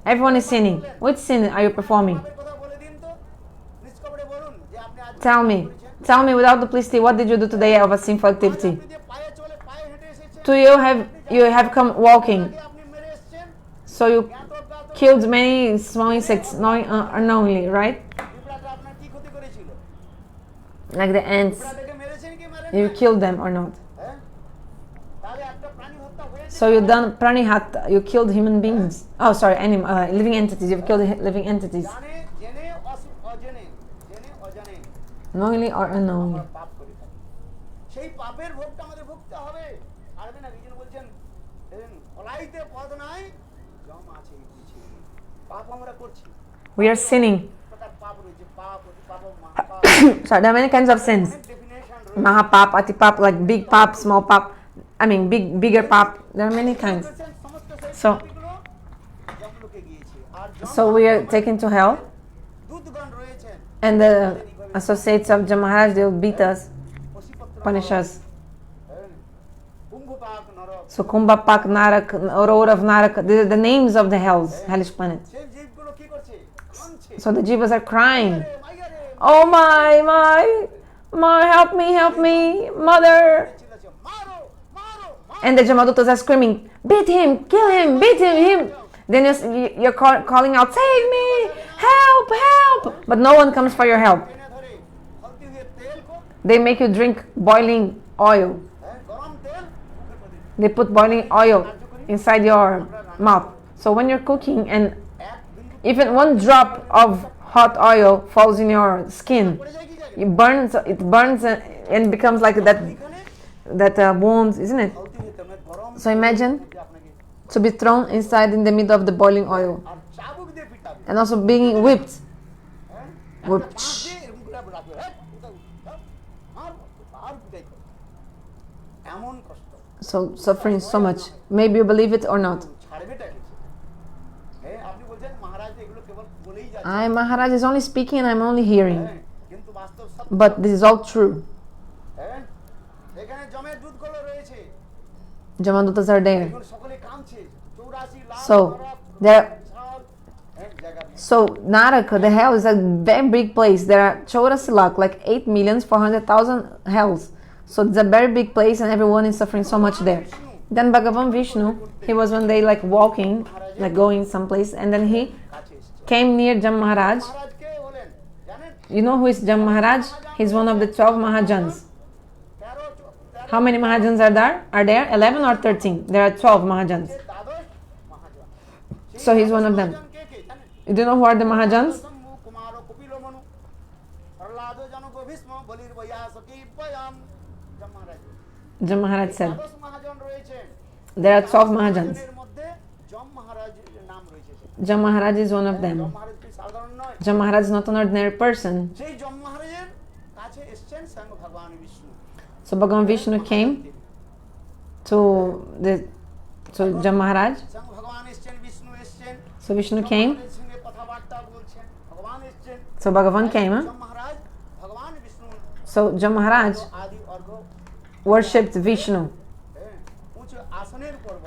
Everyone is sinning. Which sin are you performing? Tell me without duplicity, what did you do today of a sinful activity? You have come walking. So you killed many small insects unknowingly, right? Like the ants. You killed them or not? So you done pranihata. You killed human beings. Oh, sorry, living entities. You've killed living entities. knowingly or unknowingly. আমরা পাপ করে থাকি সেই পাপের ভোগটা আমাদের ভুগতে হবে পারবে না রিজন বলছেন অলাইতে পদ নাই জম আছে এই পৃথিবী পাপ আমরা করছি We are sinning. প্রকার পাপ রয়েছে পাপ অতি পাপ মহাপাপ So there are many kinds of sins. Mahapap, Atipap, like big pap, small pap. I mean, bigger pap. There are many kinds. So we are taken to hell, and the associates of Maharaj, they will beat us, punish us. So Kumbhapak, Narak, Aurora of Narak, these are the names of the hells, hellish planets. So the jivas are crying. Oh my, help me, mother. And the Yamadutas are screaming, beat him, kill him, beat him. Then you're calling out, save me, help. But no one comes for your help. They make you drink boiling oil. They put boiling oil inside your mouth. So when you're cooking and even one drop of hot oil falls in your skin, it burns and becomes like that wound, isn't it? So imagine to be thrown inside in the middle of the boiling oil and also being whipped. So suffering so much. Maybe you believe it or not. Maharaj is only speaking and I'm only hearing. But this is all true. Yamadutas are there. So Naraka, the hell, is a very big place. There are Chaurasilak, like 8,400,000 hells. So it's a very big place and everyone is suffering so much there. Then Bhagavan Vishnu, he was one day like walking, like going someplace, and then he came near Jam Maharaj. You know who is Jam Maharaj? He's one of the 12 Mahajans. How many Mahajans are there? 11 or 13? There are 12 Mahajans. So he's one of them. You do know who are the Mahajans? Jam Maharaj said, there are 12 Mahajans. Jam Maharaj is one of them. Jam Maharaj is not an ordinary person. So Bhagavan Vishnu came to Jam Maharaj. So Vishnu came. So Bhagavan came. So Jam Maharaj worshipped Vishnu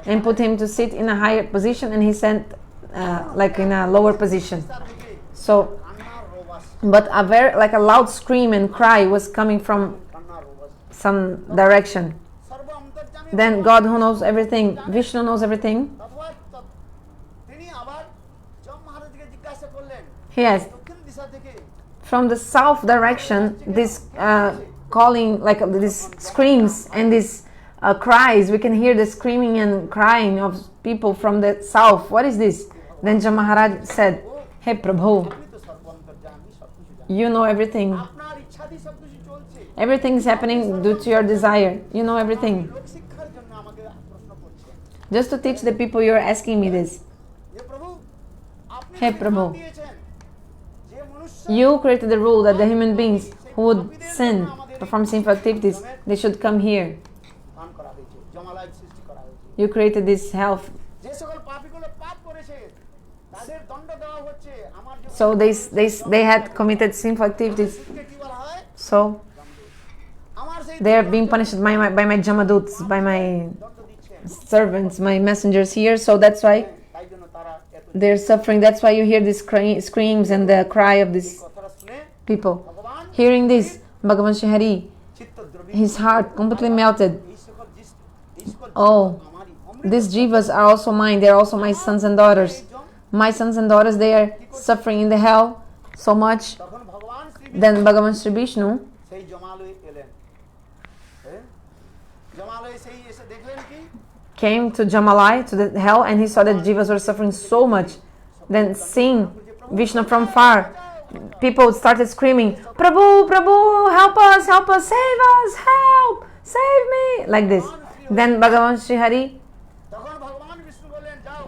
and put him to sit in a higher position, and he sent like in a lower position. So, but a loud scream and cry was coming from some direction. Then God, who knows everything, Vishnu knows everything, he asked, from the south direction, this calling, like these screams and these cries, we can hear the screaming and crying of people from the south. What is this? Then Jam Maharaj said, Hey Prabhu, you know everything. Everything is happening due to your desire. You know everything. Just to teach the people, you're asking me this. Hey Prabhu, you created the rule that the human beings who would sin, perform sinful activities, they should come here. You created this health. So they had committed sinful activities. So they are being punished by my Yamadutas, by my servants, my messengers here. So that's why they're suffering. That's why you hear these screams and the cry of these people. Hearing this, Bhagavan Shri, his heart completely melted. Oh, these jivas are also mine. They are also my sons and daughters. My sons and daughters, they are suffering in the hell so much. Then Bhagavan Shri Vishnu came to Jamalai, to the hell, and he saw that jivas were suffering so much. Then seeing Vishnu from far, people started screaming, Prabhu, Prabhu, help us, save us, help, save me, like this. Then Bhagavan Sri Hari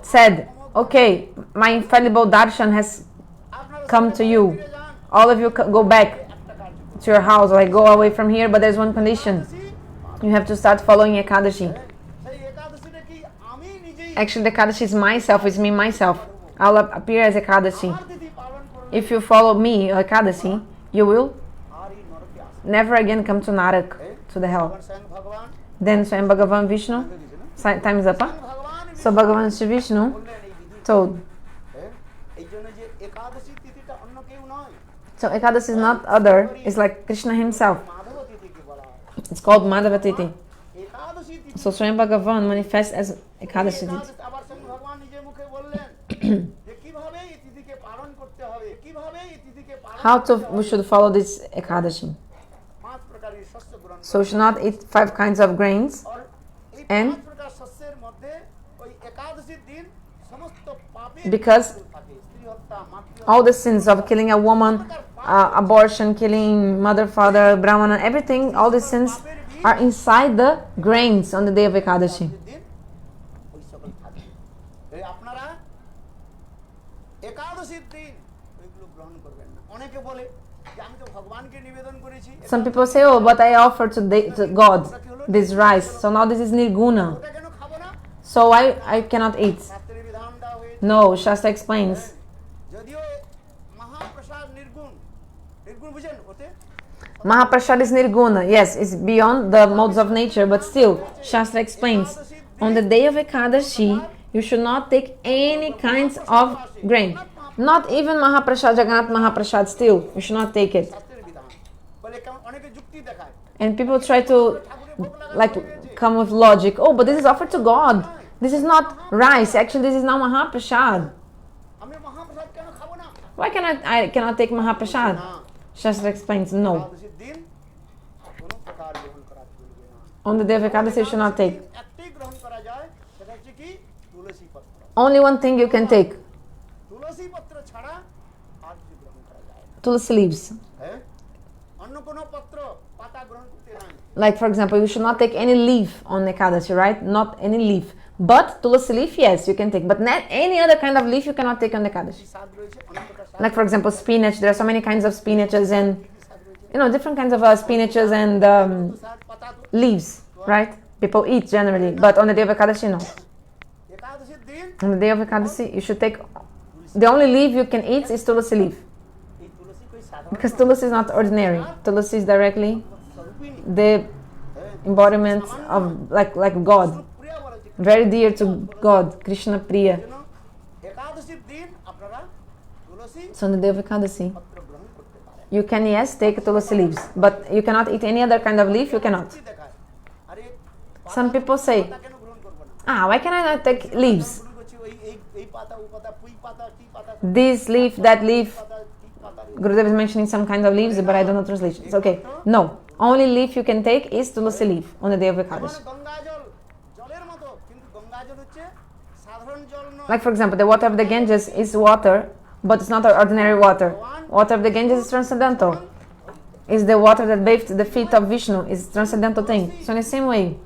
said, okay, my infallible darshan has come to you. All of you go back to your house, like go away from here, but there's one condition. You have to start following Ekadashi. Actually, the Ekadashi is myself, it's me, myself. I'll appear as Ekadashi. If you follow me, Ekadashi, you will never again come to Narak, to the hell. Then Swayam Bhagavan Vishnu, time is up, huh? So Bhagavan Shri Vishnu told. So Ekadashi is not other, it's like Krishna himself. It's called Madhava Tithi. So Swayam Bhagavan manifests as Ekadashi Tithi. How we should follow this Ekadashi? So we should not eat 5 kinds of grains, and because all the sins of killing a woman, abortion, killing mother, father, brahmana, everything, all these sins are inside the grains on the day of Ekadashi. Some people say, oh, but I offer to God this rice, so now this is nirguna, so I cannot eat. No, Shastra explains. Mahaprasad is nirguna, yes, it's beyond the modes of nature, but still, Shastra explains, on the day of Ekadashi, you should not take any kinds of grain. Not even Mahaprasad, Jagannath Mahaprasad, still, you should not take it. And people try to come with logic. Oh, but this is offered to God. This is not rice. Actually, this is now Mahaprasad. Why I cannot take Mahaprasad? Shastra explains, no. On the day of Ekadasi, you should not take. Only one thing you can take. Tulsi leaves. Like, for example, you should not take any leaf on Ekadashi, right? Not any leaf. But Tulsi leaf, yes, you can take. But not any other kind of leaf you cannot take on Ekadashi. Like, for example, spinach. There are so many kinds of spinaches and, different kinds of spinaches and leaves, right? People eat generally. But on the day of Ekadashi, no. On the day of Ekadashi, you should take... The only leaf you can eat is Tulsi leaf. Because Tulsi is not ordinary. Tulsi is directly the embodiment of like God, very dear to God, Krishna Priya. So on the day of Ekadasi, you can take Tulsi leaves, but you cannot eat any other kind of leaf. You cannot. Some people say, why can I not take leaves? This leaf, that leaf. Gurudev is mentioning some kind of leaves, but I don't know translations. Okay, no. Only leaf you can take is Tulsi leaf on the day of Ekadashi. Like, for example, the water of the Ganges is water, but it's not ordinary water. Water of the Ganges is transcendental. It's the water that bathed the feet of Vishnu. It's a transcendental thing. So in the same way,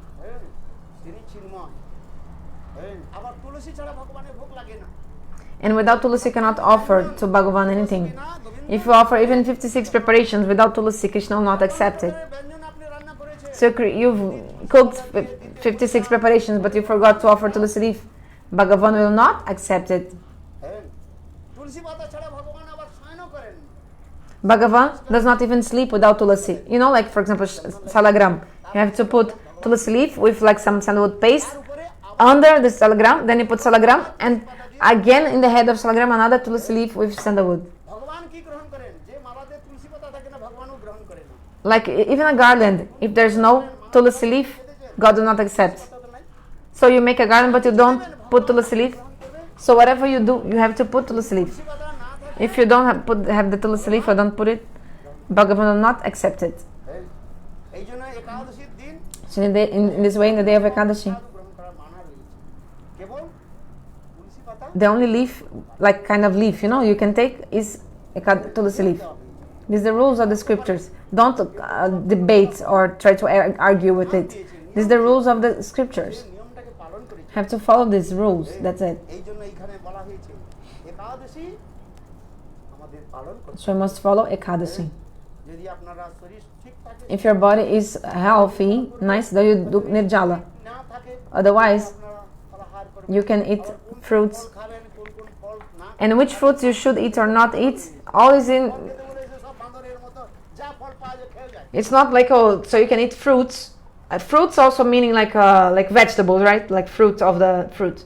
and without Tulsi you cannot offer to Bhagavan anything. If you offer even 56 preparations without Tulsi, Krishna will not accept it. So you've cooked 56 preparations, but you forgot to offer Tulsi leaf. Bhagavan will not accept it. Bhagavan does not even sleep without Tulsi. Like, for example, salagram. You have to put Tulsi leaf with some sandalwood paste under the salagram, then you put salagram, and again in the head of salagram another Tulsi leaf with sandalwood. Like even a garland, if there's no Tulsi leaf, God will not accept. So you make a garland but you don't put Tulsi leaf. So whatever you do, you have to put Tulsi leaf. If you don't have the Tulsi leaf or don't put it, Bhagavan will not accept it. So in this way, in the day of Ekadashi, the only leaf, like kind of leaf, you can take is tulasi leaf. These are the rules of the scriptures. Don't debate or try to argue with it. These are the rules of the scriptures. নিয়মটাকে পালন করেছে Have to follow these rules. That's it. এই জন্য এখানে বলা হয়েছে একাদশী আমাদের পালন করতে So we must follow Ekadashi. যদি আপনারা শরীর ঠিক থাকে If your body is healthy, nice, then you do Nirjala. না থাকে Otherwise, আপনারা ফলাহার করবেন you can eat fruits. ফল খাবেন কোন কোন ফল না And which fruits you should eat or not eat, all is in. খেতে বলেছে সব বান্দরের মতো যা ফল পাওয়া যায় খেয়ে যায় It's not like, oh, so you can eat fruits. Fruits also meaning like vegetables, right? Like fruit of the fruit.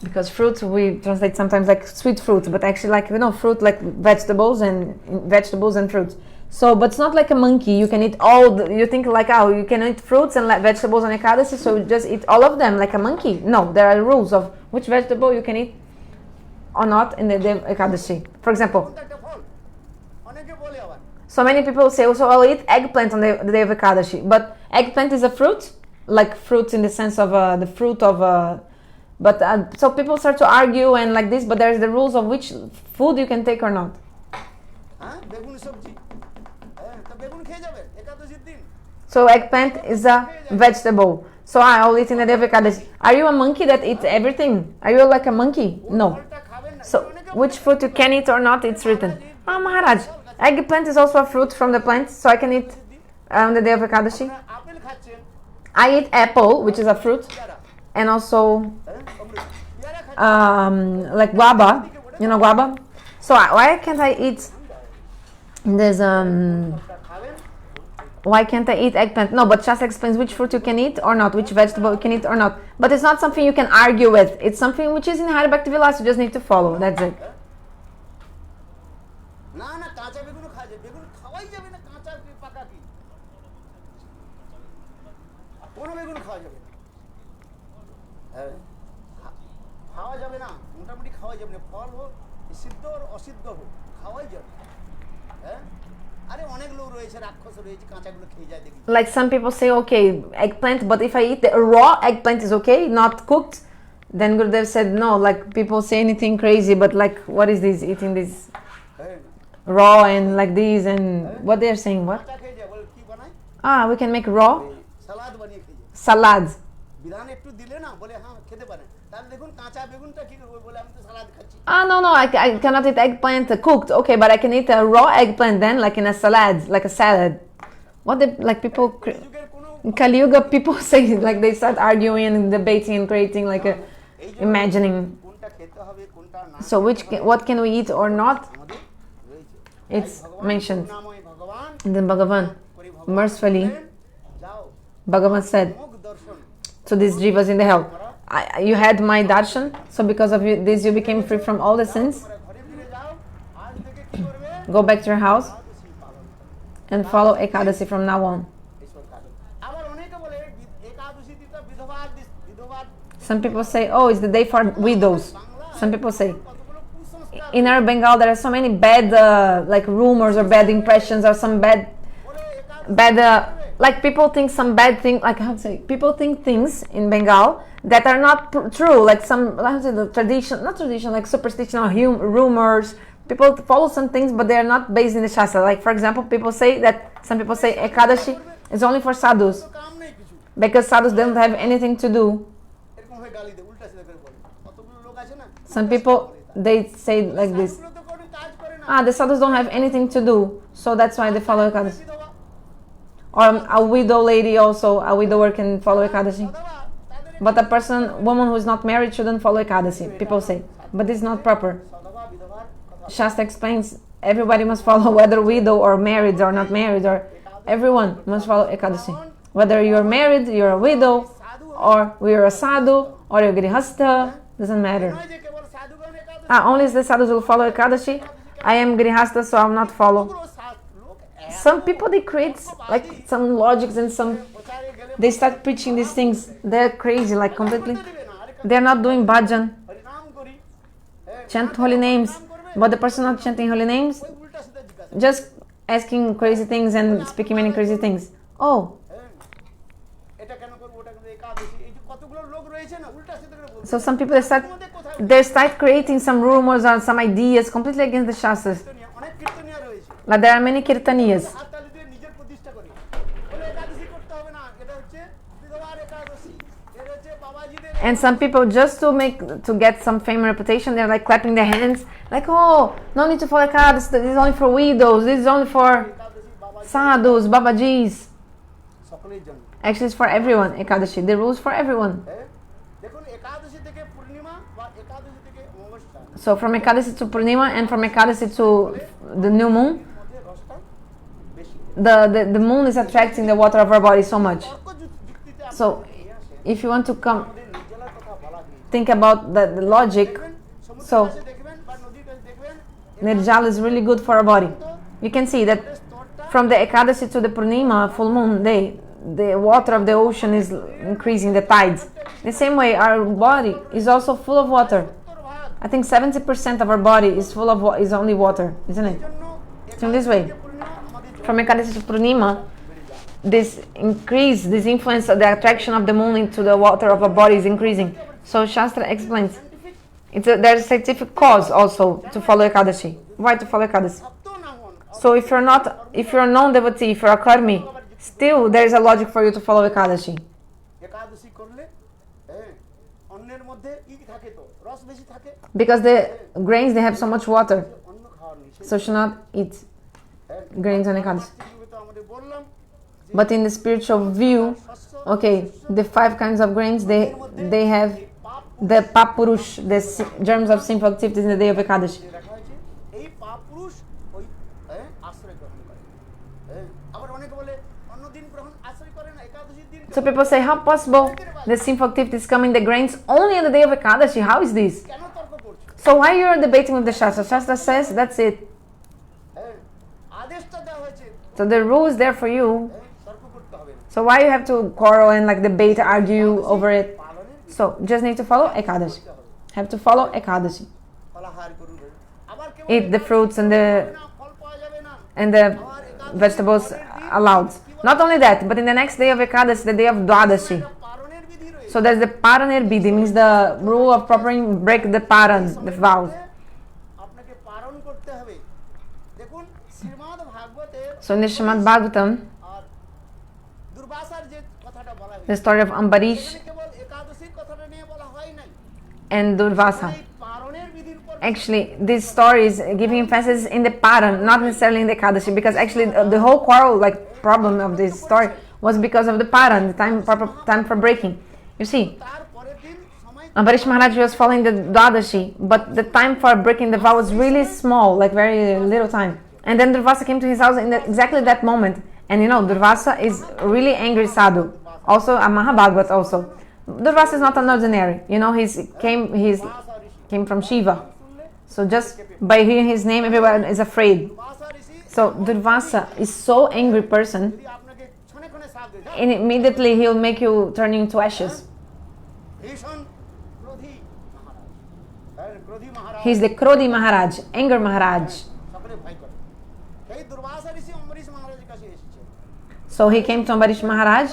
Because fruit we translate sometimes like sweet fruits, but actually like fruit like vegetables and fruits. So, but it's not like a monkey. You can eat all. You think like you can eat fruits and vegetables on Ekadashi, so you just eat all of them like a monkey. No, there are rules of which vegetable you can eat or not in the day of Ekadashi. For example, কোনটা একটা ফল অনেকে বলে আবার so many people say, also I'll eat eggplant on the day of Ekadashi. But eggplant is a fruit, like fruit in the sense of the fruit of. But so people start to argue and like this, but there's the rules of which food you can take or not. হ্যাঁ বেগুন সবজি হ্যাঁ তো বেগুন খেয়ে যাবেন একাদশীর দিন So eggplant is a vegetable. So I'll eat in the day of Ekadashi. Are you a monkey that eats everything? Are you like a monkey? No. ফলটা খাবেন না So which fruit you can eat or not, it's written. Oh Maharaj, eggplant is also a fruit from the plant, so I can eat on the day of Ekadashi. Apple খাচ্ছেন I eat apple, which is a fruit, পেয়ারা and also হ্যাঁ অমৃত পেয়ারা খাচ্ছেন like guava. You know guava? So why can't I eat this ফলটা খাবেন why can't I eat eggplant? No, but Shastra explains which fruit you can eat or not, which vegetable you can eat or not. But it's not something you can argue with. It's something which is in Hari Bhakti Vilas. You just need to follow. That's it. না না কাঁচা বেগুনও খাওয়া যায় বেগুন খাওয়াই যাবে না কাঁচা কি পাকা কি কোনো বেগুন খাওয়া যাবে না হ্যাঁ খাওয়া যাবে না মোটামুটি খাওয়া যাবে না ফল হোক সিদ্ধ আর অসিদ্ধ হোক খাওয়াই যাবে হ্যাঁ আরে অনেক লোক রয়েছে রাক্ষস রয়েছে কাঁচাগুলো খেয়ে যায় দেখি Like some people say, okay, eggplant, but if I eat the raw eggplant is okay, not cooked. Then Gurudev said no. Like people say anything crazy, but like what is this eating this হ্যাঁ raw and like these and what they're saying? What? কাঁচা খেয়ে যায় বলে কি বানায় We can make raw সালাদ বানিয়ে খেয়ে যায় salads. বিধান একটু দিলে না বলে হ্যাঁ খেতে পারেন তাহলে দেখুন কাঁচা বেগুনটা কি করবে বলে আমি তো সালাদ খাচ্ছি No, I cannot eat eggplant cooked. Okay, but I can eat a raw eggplant then, like in a salad, like a salad. What they like people যুগের কোনো in Kali Yuga people say like they start arguing and debating and creating like a imagining. কোনটা খেতে হবে কোনটা না So what can we eat or not? আমাদের রয়েছে It's mentioned নামই ভগবান in the Bhagavan. করি ভগবান Mercifully, যাও Bhagavan said মুখ দর্শন to these jivas in the hell, you had my darshan, so because of this you became free from all the sins. তোমরা ঘরে ফিরে যাও আজ থেকে কি করবে Go back to your house একাদশী পালন করবে and follow Ekadasi from now on. ঈশ্বর কাজ আবার অনেকে বলে একাদশী তিথি বিধবার বিধবার Some people say, oh, it's the day for widows. Some people say. কতগুলো কুসংস্কার In our Bengal, there are so many bad like rumors or bad impressions or some বলে একাদশী like people think some bad thing, like how to say, people think things in Bengal that are not true, like some, how to say, the tradition, not tradition, like superstition or rumors. People follow some things, but they are not based in the Shastra. Like for example, some people say Ekadashi is only for sadhus তো কাম নেই কিছু because sadhus don't have anything to do. এরকম হয়ে গালি দেয় উল্টা সিধা করে বলে কতগুলো লোক আছে না Some people they say like this. সাধুগুলো তো কোনো কাজ করে না The sadhus don't have anything to do, so that's why they follow Ekadashi. বিধবা Or a widow lady also, a widower can follow Ekadashi. বিধবা তাদের But woman who is not married shouldn't follow Ekadashi, people say. But this is not proper. সদবা বিধবার কথা Shastra explains everybody must follow, whether widow or married or not married, or everyone must follow Ekadashi. Whether you're married, you're a widow, or you're a sadhu, or you're a grihastha, doesn't matter. নয় যে কেবল সাধুগণ একাদশী Only the sadhus will follow Ekadashi. I am grihastha, so I'll not follow. পুরো লোক Some people, they create like some logics and some, প্রচারে গেলে they start preaching these things. They're crazy, like completely. দিবে না আরে They're not doing bhajan, হরিনাম করি হ্যাঁ chant holy names, but the person not chanting holy names, ওই উল্টা সিধা জিজ্ঞাসা just asking crazy things and speaking many crazy things. Oh, হ্যাঁ এটা কেন করব ওটা কেন So some people they start creating some rumors or some ideas completely against the Shastras. Like there are many kirtaniyas. And some people, just to get some fame and reputation, they're like clapping their hands, like, oh, no need to follow Ekadashi, this is only for widows, this is only for sadhus, babajis. Actually, it's for everyone, Ekadashi. The rules for everyone. So from Ekadashi to Purnima and from Ekadashi to the new moon, the moon is attracting the water of our body so much. So if you want to think about the logic, so Nirjala is really good for our body. You can see that from the Ekadashi to the Purnima, full moon day, the water of the ocean is increasing, the tides. The same way, our body is also full of water. I think 70% of our body is full of is only water, isn't it? So in this way, from Ekadashi to Purnima, this influence of the attraction of the moon into the water of our body is increasing. So Shastra explains, there's a scientific cause also to follow Ekadashi. Why to follow Ekadashi? So if you're a non-devotee, if you're a karmi, still there is a logic for you to follow Ekadashi. Because the grains, they have so much water. So should not eat grains on Ekadashi. But in the spiritual view, okay, the 5 kinds of grains, they have the Papa-purusha, the germs of sinful activities in the day of Ekadashi. So people say, how possible the sinful activities come in the grains only on the day of Ekadashi? How is this? So why you're debating with the Shastra? Shastra says, that's it. So the rule is there for you. So why you have to quarrel and like debate, argue over it? So just need to follow Ekadashi. Have to follow Ekadashi. Eat the fruits and the vegetables allowed. Not only that, but in the next day of Ekadashi, the day of Dwadashi. So there's the Paranir Bidhi, means the rule of properly break the paran, the vows. So in the Srimad Bhagavatam, the story of Ambarisha and Durvasa. Actually, this story is giving emphasis in the paran, not necessarily in the Ekadashi, because actually the whole quarrel, like problem of this story, was because of the paran, the proper time for breaking. You see, Ambarisha Maharaj was following the Dwadashi, but the time for breaking the vow was really small, like very little time. And then Durvasa came to his house in exactly that moment. And you know, Durvasa is really angry sadhu. Also, a Mahabhagavatas also. Durvasa is not an ordinary. You know, he came from Shiva. So just by hearing his name, everyone is afraid. So Durvasa is so angry person, and immediately he'll make you turn into ashes. He's the Krodhi Maharaj, anger Maharaj. So he came to Ambarisha Maharaj,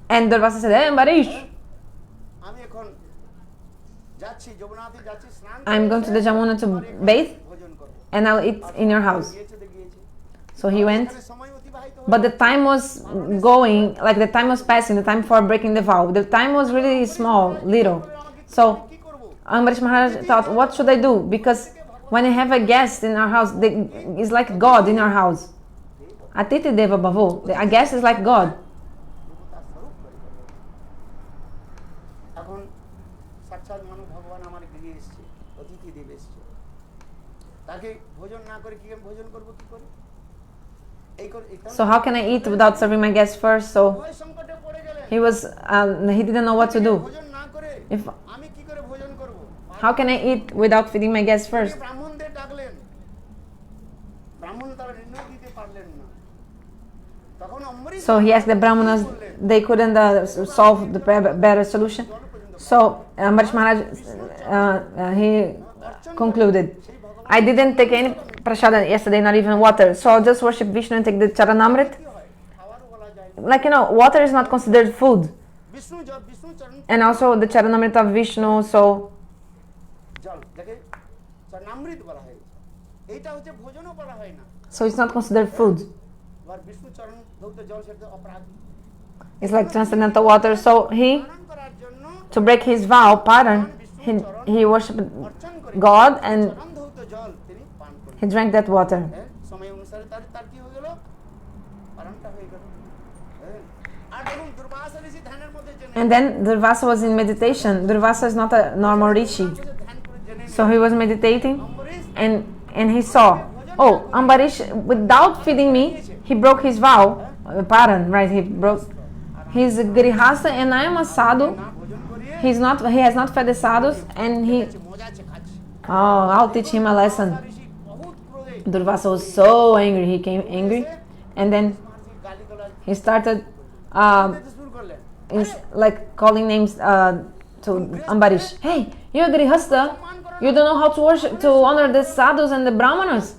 and Durvasa said, "Hey Ambarish, I'm going to the Jamuna to bathe, and I'll eat in your house." So he went, but the time was going, like the time was passing, the time for breaking the vow. The time was really small, little. So Ambarisha Maharaj thought, what should I do? Because when I have a guest in our house, it's like God in our house. Atiti Deva Bhavo, a guest is like God. So how can I eat without serving my guests first? So he didn't know what to do. How can I eat without feeding my guests first? So he asked the Brahmanas, they couldn't solve the better solution. So Ambarisha Maharaj, he concluded, I didn't take any prasada yesterday, not even water. So I'll just worship Vishnu and take the charanamrit. Like, you know, water is not considered food. And also the Charanamrita of Vishnu, so it's not considered food. It's like transcendental water. So to break his vow, pardon, he worshipped God and he drank that water. And then Durvasa was in meditation. Durvasa is not a normal Rishi. So he was meditating and he saw, oh, Ambarisha, without feeding me, he broke his vow. Pardon, right? He's a Grihasta and I am a sadhu. He has not fed the sadhus and I'll teach him a lesson. Durvasa was so angry, he came angry and then he started like calling names to Ambarish. Hey, you're a Grihasta, you don't know how to worship, to honor the sadhus and the brahmanas.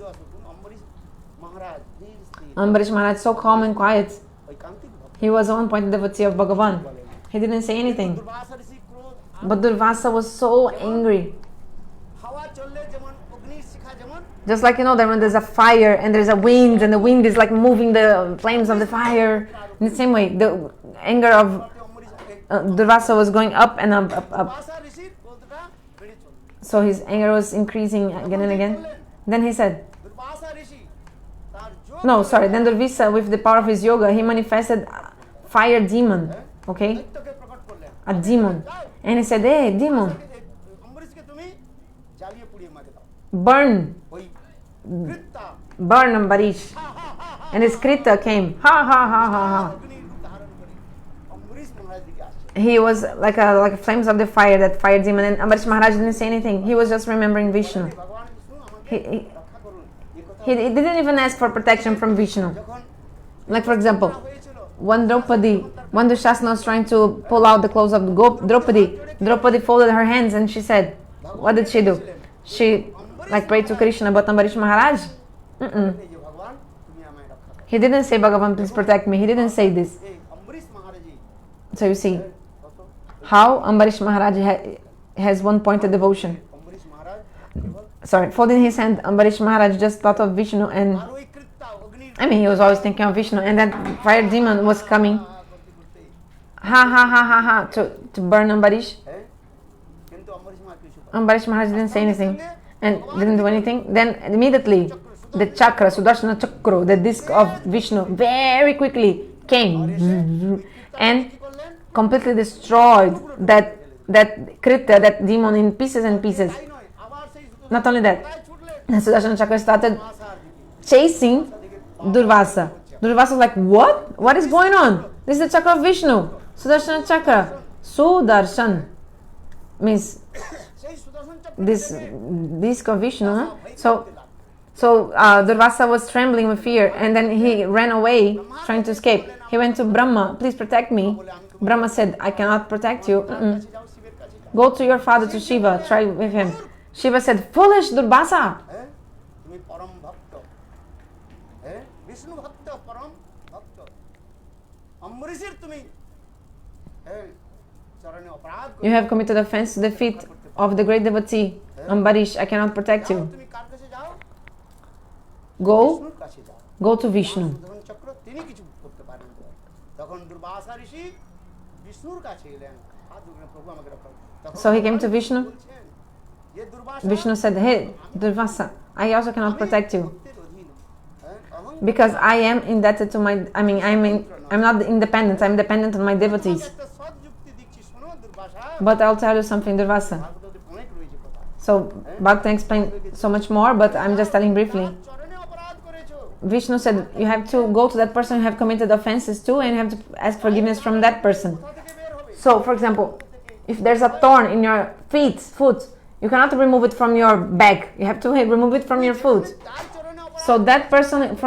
Ambarish Maharaj so calm and quiet. He was one point devotee of Bhagavan. He didn't say anything. But Durvasa was so angry. Just like, that when there's a fire and there's a wind and the wind is like moving the flames of the fire. In the same way, the anger of Durvasa was going up and up. So his anger was increasing again and again. Then he said, then Durvasa, with the power of his yoga, he manifested fire demon, okay? A demon. And he said, hey, demon, burn Ambarish. And his Krita came, ha. He was like flames of the fire, that fire demon, and Ambarish Maharaj didn't say anything. He was just remembering Vishnu. He didn't even ask for protection from Vishnu. Like for example, when Dushasana was trying to pull out the clothes of Draupadi folded her hands and she said, what did she do? She prayed to Krishna, but Ambarish Maharaj, he didn't say, Bhagavan, please protect me. He didn't say this. So you see how Ambarish Maharaj has one pointed devotion. Folding his hand, Ambarish Maharaj just thought of Vishnu and he was always thinking of Vishnu, and that fire demon was coming to burn Ambarish. Ambarish Maharaj didn't say anything and didn't do anything. Then immediately the chakra, Sudarshana Chakra, the disc of Vishnu, very quickly came and completely destroyed that Krita, that demon, in pieces and pieces. Not only that, the Sudarshana Chakra started chasing Durvasa. Durvasa was like, what? What is going on? This is the chakra of Vishnu. Sudarshana Chakra. Sudarshan means this disc of Vishnu. Huh? So Durvasa was trembling with fear and then he ran away trying to escape. He went to Brahma, please protect me. Brahma said, I cannot protect you. Go to your father, to Shiva, try with him. Shiva said, foolish Durvasa. You have committed offense to the feet of the great devotee, Ambarish. I cannot protect you. Go to Vishnu. So he came to Vishnu. Vishnu said, hey, Durvasa, I also cannot protect you. Because I am indebted to my, I'm not independent, I'm dependent on my devotees. But I'll tell you something, Durvasa. So Bhakta explained so much more, but I'm just telling briefly. Vishnu said, you have to go to that person you have committed offenses to and you have to ask forgiveness from that person. So, for example, if there's a thorn in your foot, you cannot remove it from your back. You have to remove it from your foot. So that person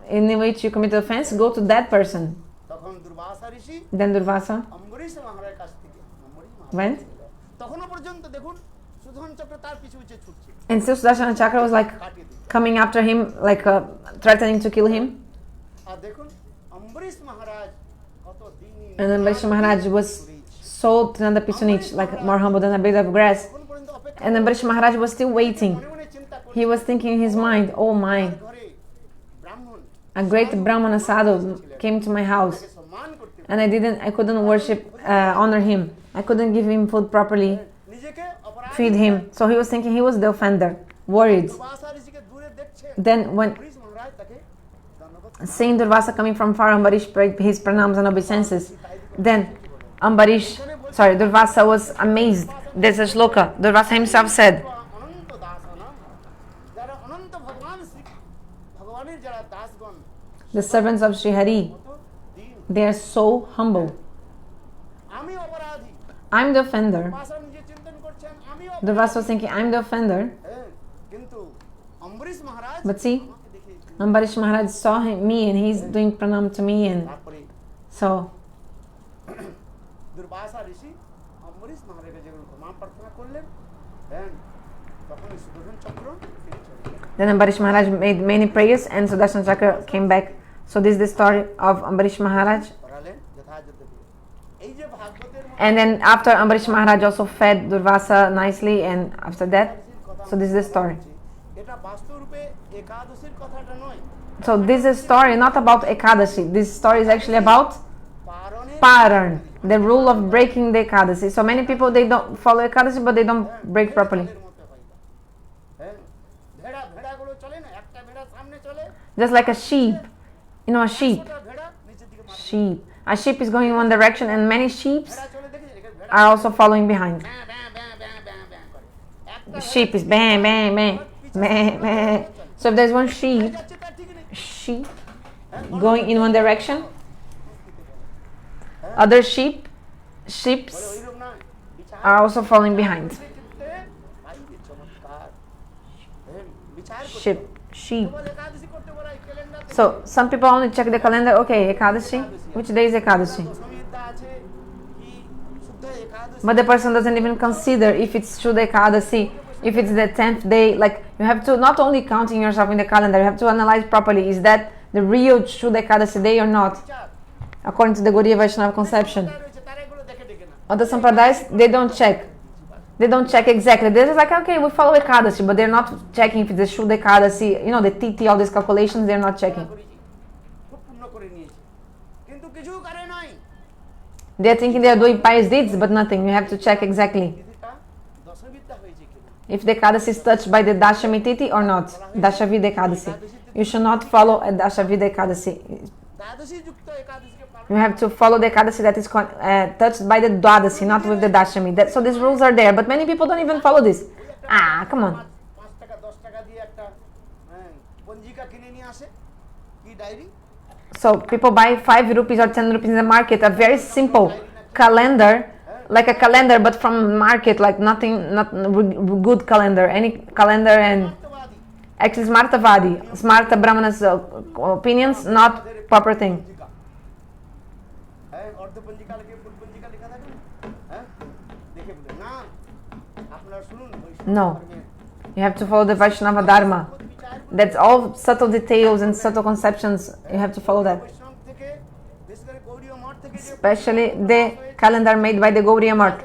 in which you committed offense, go to that person. Then Durvasa went. And still Sudarshana Chakra was like coming after him, like threatening to kill him. And then Ambarisha Maharaj was sold another piece on each, like more humble than a blade of grass. And Ambarisha Maharaj was still waiting. He was thinking in his mind, oh my, a great Brahmana sadhu came to my house, and I couldn't honor him. I couldn't give him food properly, feed him. So he was thinking he was the offender, worried. Then when seeing Durvasa coming from far, Ambarish prayed his pranams and obeisances. Then Durvasa was amazed. There's a shloka. Durvasa himself said, the servants of Sri Hari, they are so humble. I'm the offender. Durvasa was thinking, I'm the offender. But see, Ambarish Maharaj saw me and he's doing pranam to me, and so Durvasa Rishi Ambarisha Maharaj ke jagah pranam prarthana korlen, then তখন সুদর্শন চক্র then Ambarish Maharaj made many prayers and Sudarshan Chakra came back. So this is the story of Ambarish Maharaj. And then after Ambarish Maharaj also fed Durvasa nicely, and after that, so this is the story. So this is a story not about Ekadashi. This story is actually about Paran, the rule of breaking the Ekadashi. So many people, they don't follow Ekadashi, but they don't break properly. Just like a sheep. You know, a sheep. A sheep is going in one direction, and many sheep are also following behind. The sheep is bang, bang, bang, bang, bang. So if there's one sheep going in one direction, other sheep are also following behind. Sheep. So some people only check the calendar. Okay, Ekadashi. Which day is Ekadashi? But the person doesn't even consider if it's Shuddha Ekadashi, if it's the 10th day. Like, you have to not only counting yourself in the calendar, you have to analyze properly. Is that the real Shuddha Ekadashi day or not? According to the Gaudiya Vaishnava conception. Other Sampradayas, they don't check. They don't check exactly. They're just like, okay, we follow Ekadashi, but they're not checking if it's the Shuddha Ekadashi, you know, the Titi, all these calculations, they're not checking. They're thinking they're doing pious deeds, but nothing. You have to check exactly if the Ekadashi is touched by the Dashami Titi or not. Dashavida Ekadashi. You should not follow a Dashavida Ekadashi. You have to follow the Ekadashi that is touched by the Dwadasi, not with the Dashami. So these rules are there, but many people don't even follow this. Come on. So people buy 5 rupees or 10 rupees in the market, a very simple calendar, like a calendar, but from market, like not good calendar, any calendar, and actually Smarta Brahmana's opinions, not proper thing. No, you have to follow the Vaishnava Dharma. That's all subtle details and subtle conceptions. You have to follow that. Especially the calendar made by the Gaudiya Math.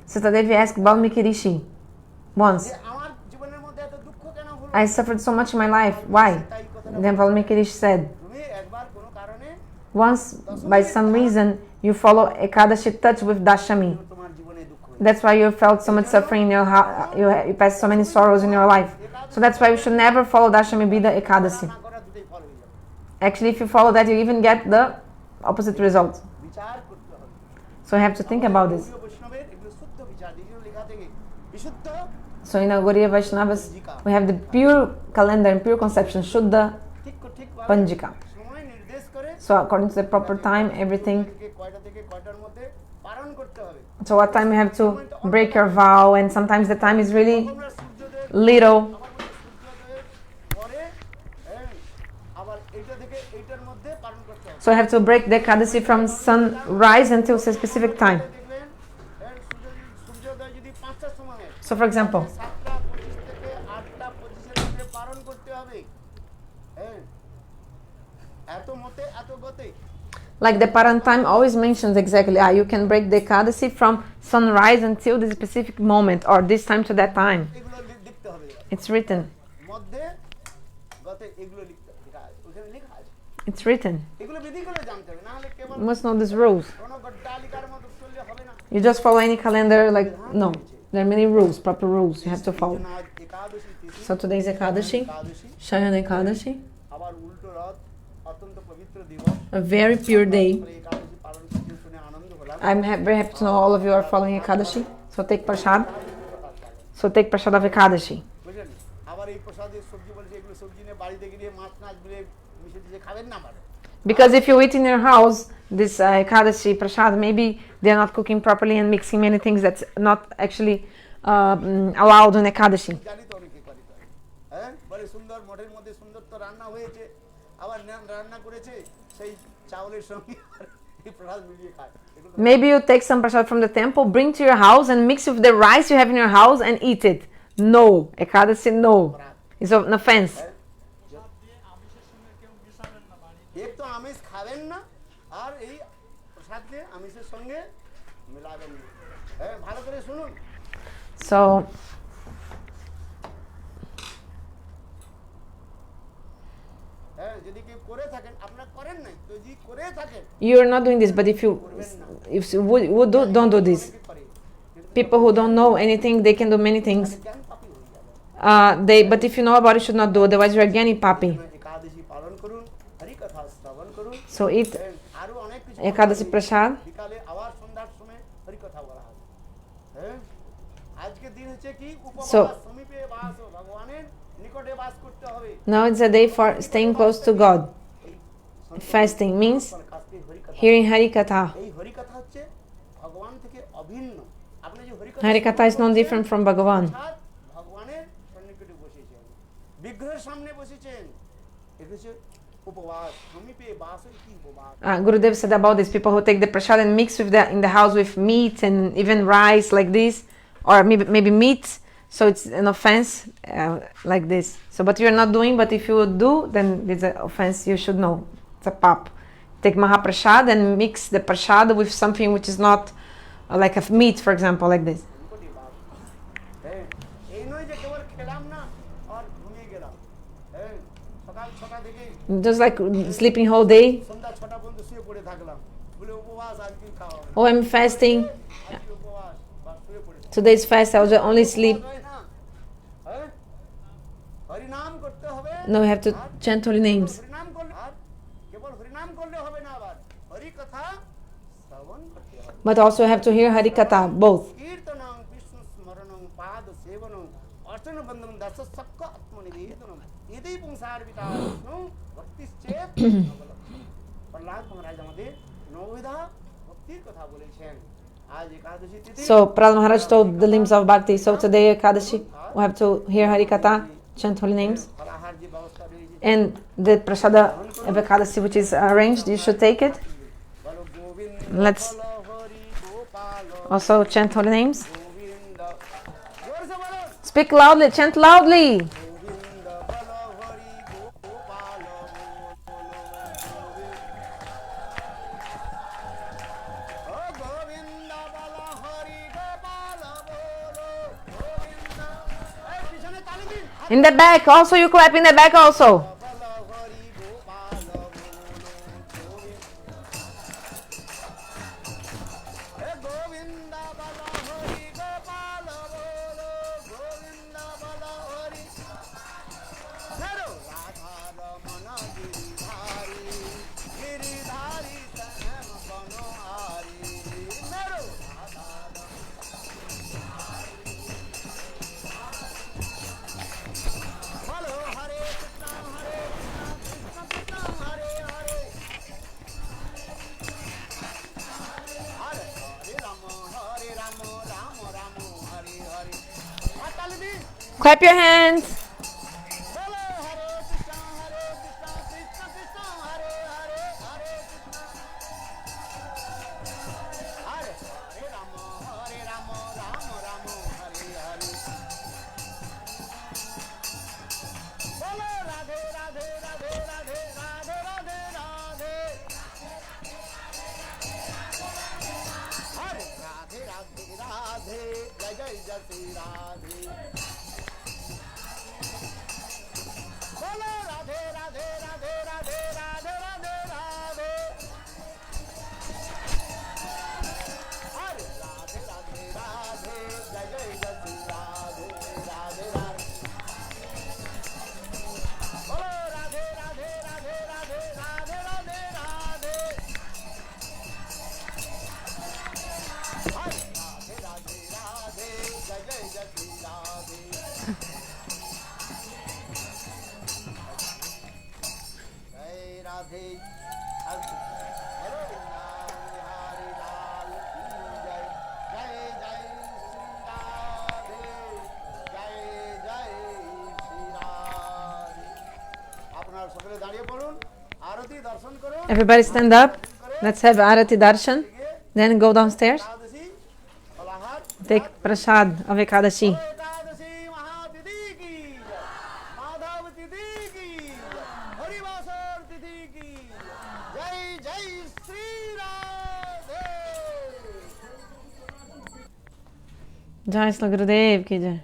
Sita Devi asked Valmiki Rishi once, I suffered so much in my life. Why? Then Valmiki Rishi said, once by some reason you follow Ekadashi touch with Dashami. That's why you felt so much suffering in your heart. You passed so many sorrows in your life. So that's why you should never follow Dashami Bida Ekadasi. Actually, if you follow that, you even get the opposite result. So you have to think about this. So in our Gaudiya Vaishnavas, we have the pure calendar and pure conception, Shuddha Panjika. So according to the proper time, everything. So what time you have to break your vow, and sometimes the time is really little. So you have to break the Ekadashi from sunrise until a specific time. So for example, Like the Parantime always mentions exactly, you can break the Ekadasi from sunrise until this specific moment, or this time to that time. It's written. It's written. You must know these rules. You just follow any calendar, like, no. There are many rules, proper rules you have to follow. So today's Ekadashi, Shayana Ekadashi. A very pure day. I'm very happy to know all of you are following Ekadashi. So take Prasad. So take Prasad of Ekadashi. Because if you eat in your house, this Ekadashi Prasad, maybe they're not cooking properly and mixing many things that's not actually allowed on Ekadashi. Maybe you take some prasad from the temple, bring to your house and mix with the rice you have in your house and eat it. No. Ekadashi, no. It's an offense. So you're not doing this, but if you don't do this. People who don't know anything, they can do many things. But if you know about it, you should not do. Otherwise, you are getting papi. So eat Ekadasi Prasad. So now it's a day for staying close to God. Fasting means hearing Harikatha. Harikatha is no different from Bhagavan. Gurudev said about these people who take the prasad and mix with in the house with meat and even rice like this, or maybe meat, so it's an offense like this. So, but you're not doing. But if you do, then it's an offense. You should know. It's a pap. Take Mahaprasad and mix the prasad with something which is not like a meat, for example, like this. Just like sleeping whole day. Oh, I'm fasting. Today's fast, I'll just only sleep. No, we have to chant holy names. But also have to hear Harikatha, both. So Prahlad Maharaj told the limbs of Bhakti. So today Ekadashi, we have to hear Harikatha, chant holy names. And the prasada of Ekadashi which is arranged, you should take it. Let's also chant holy names. Speak loudly, chant loudly. In the back, also you clap in the back also. Clap your hands. Radhe हेलो बिहारी लाल की जय जय जय श्री राधे जय जय श्री राधे আপনারা সকলে দাঁড়িয়ে পড়ুন আরতি দর্শন করুন Everybody stand up. Let's have Arati Darshan. Then go downstairs. Ekadashi ফলাহার Take prasad of Ekadashi. Ekadashi महातिथि की जय, माधव तिथि की जय, हरिवासर तिथि की जय जय Shri Radhe Jai Shri Gurudev ki jai.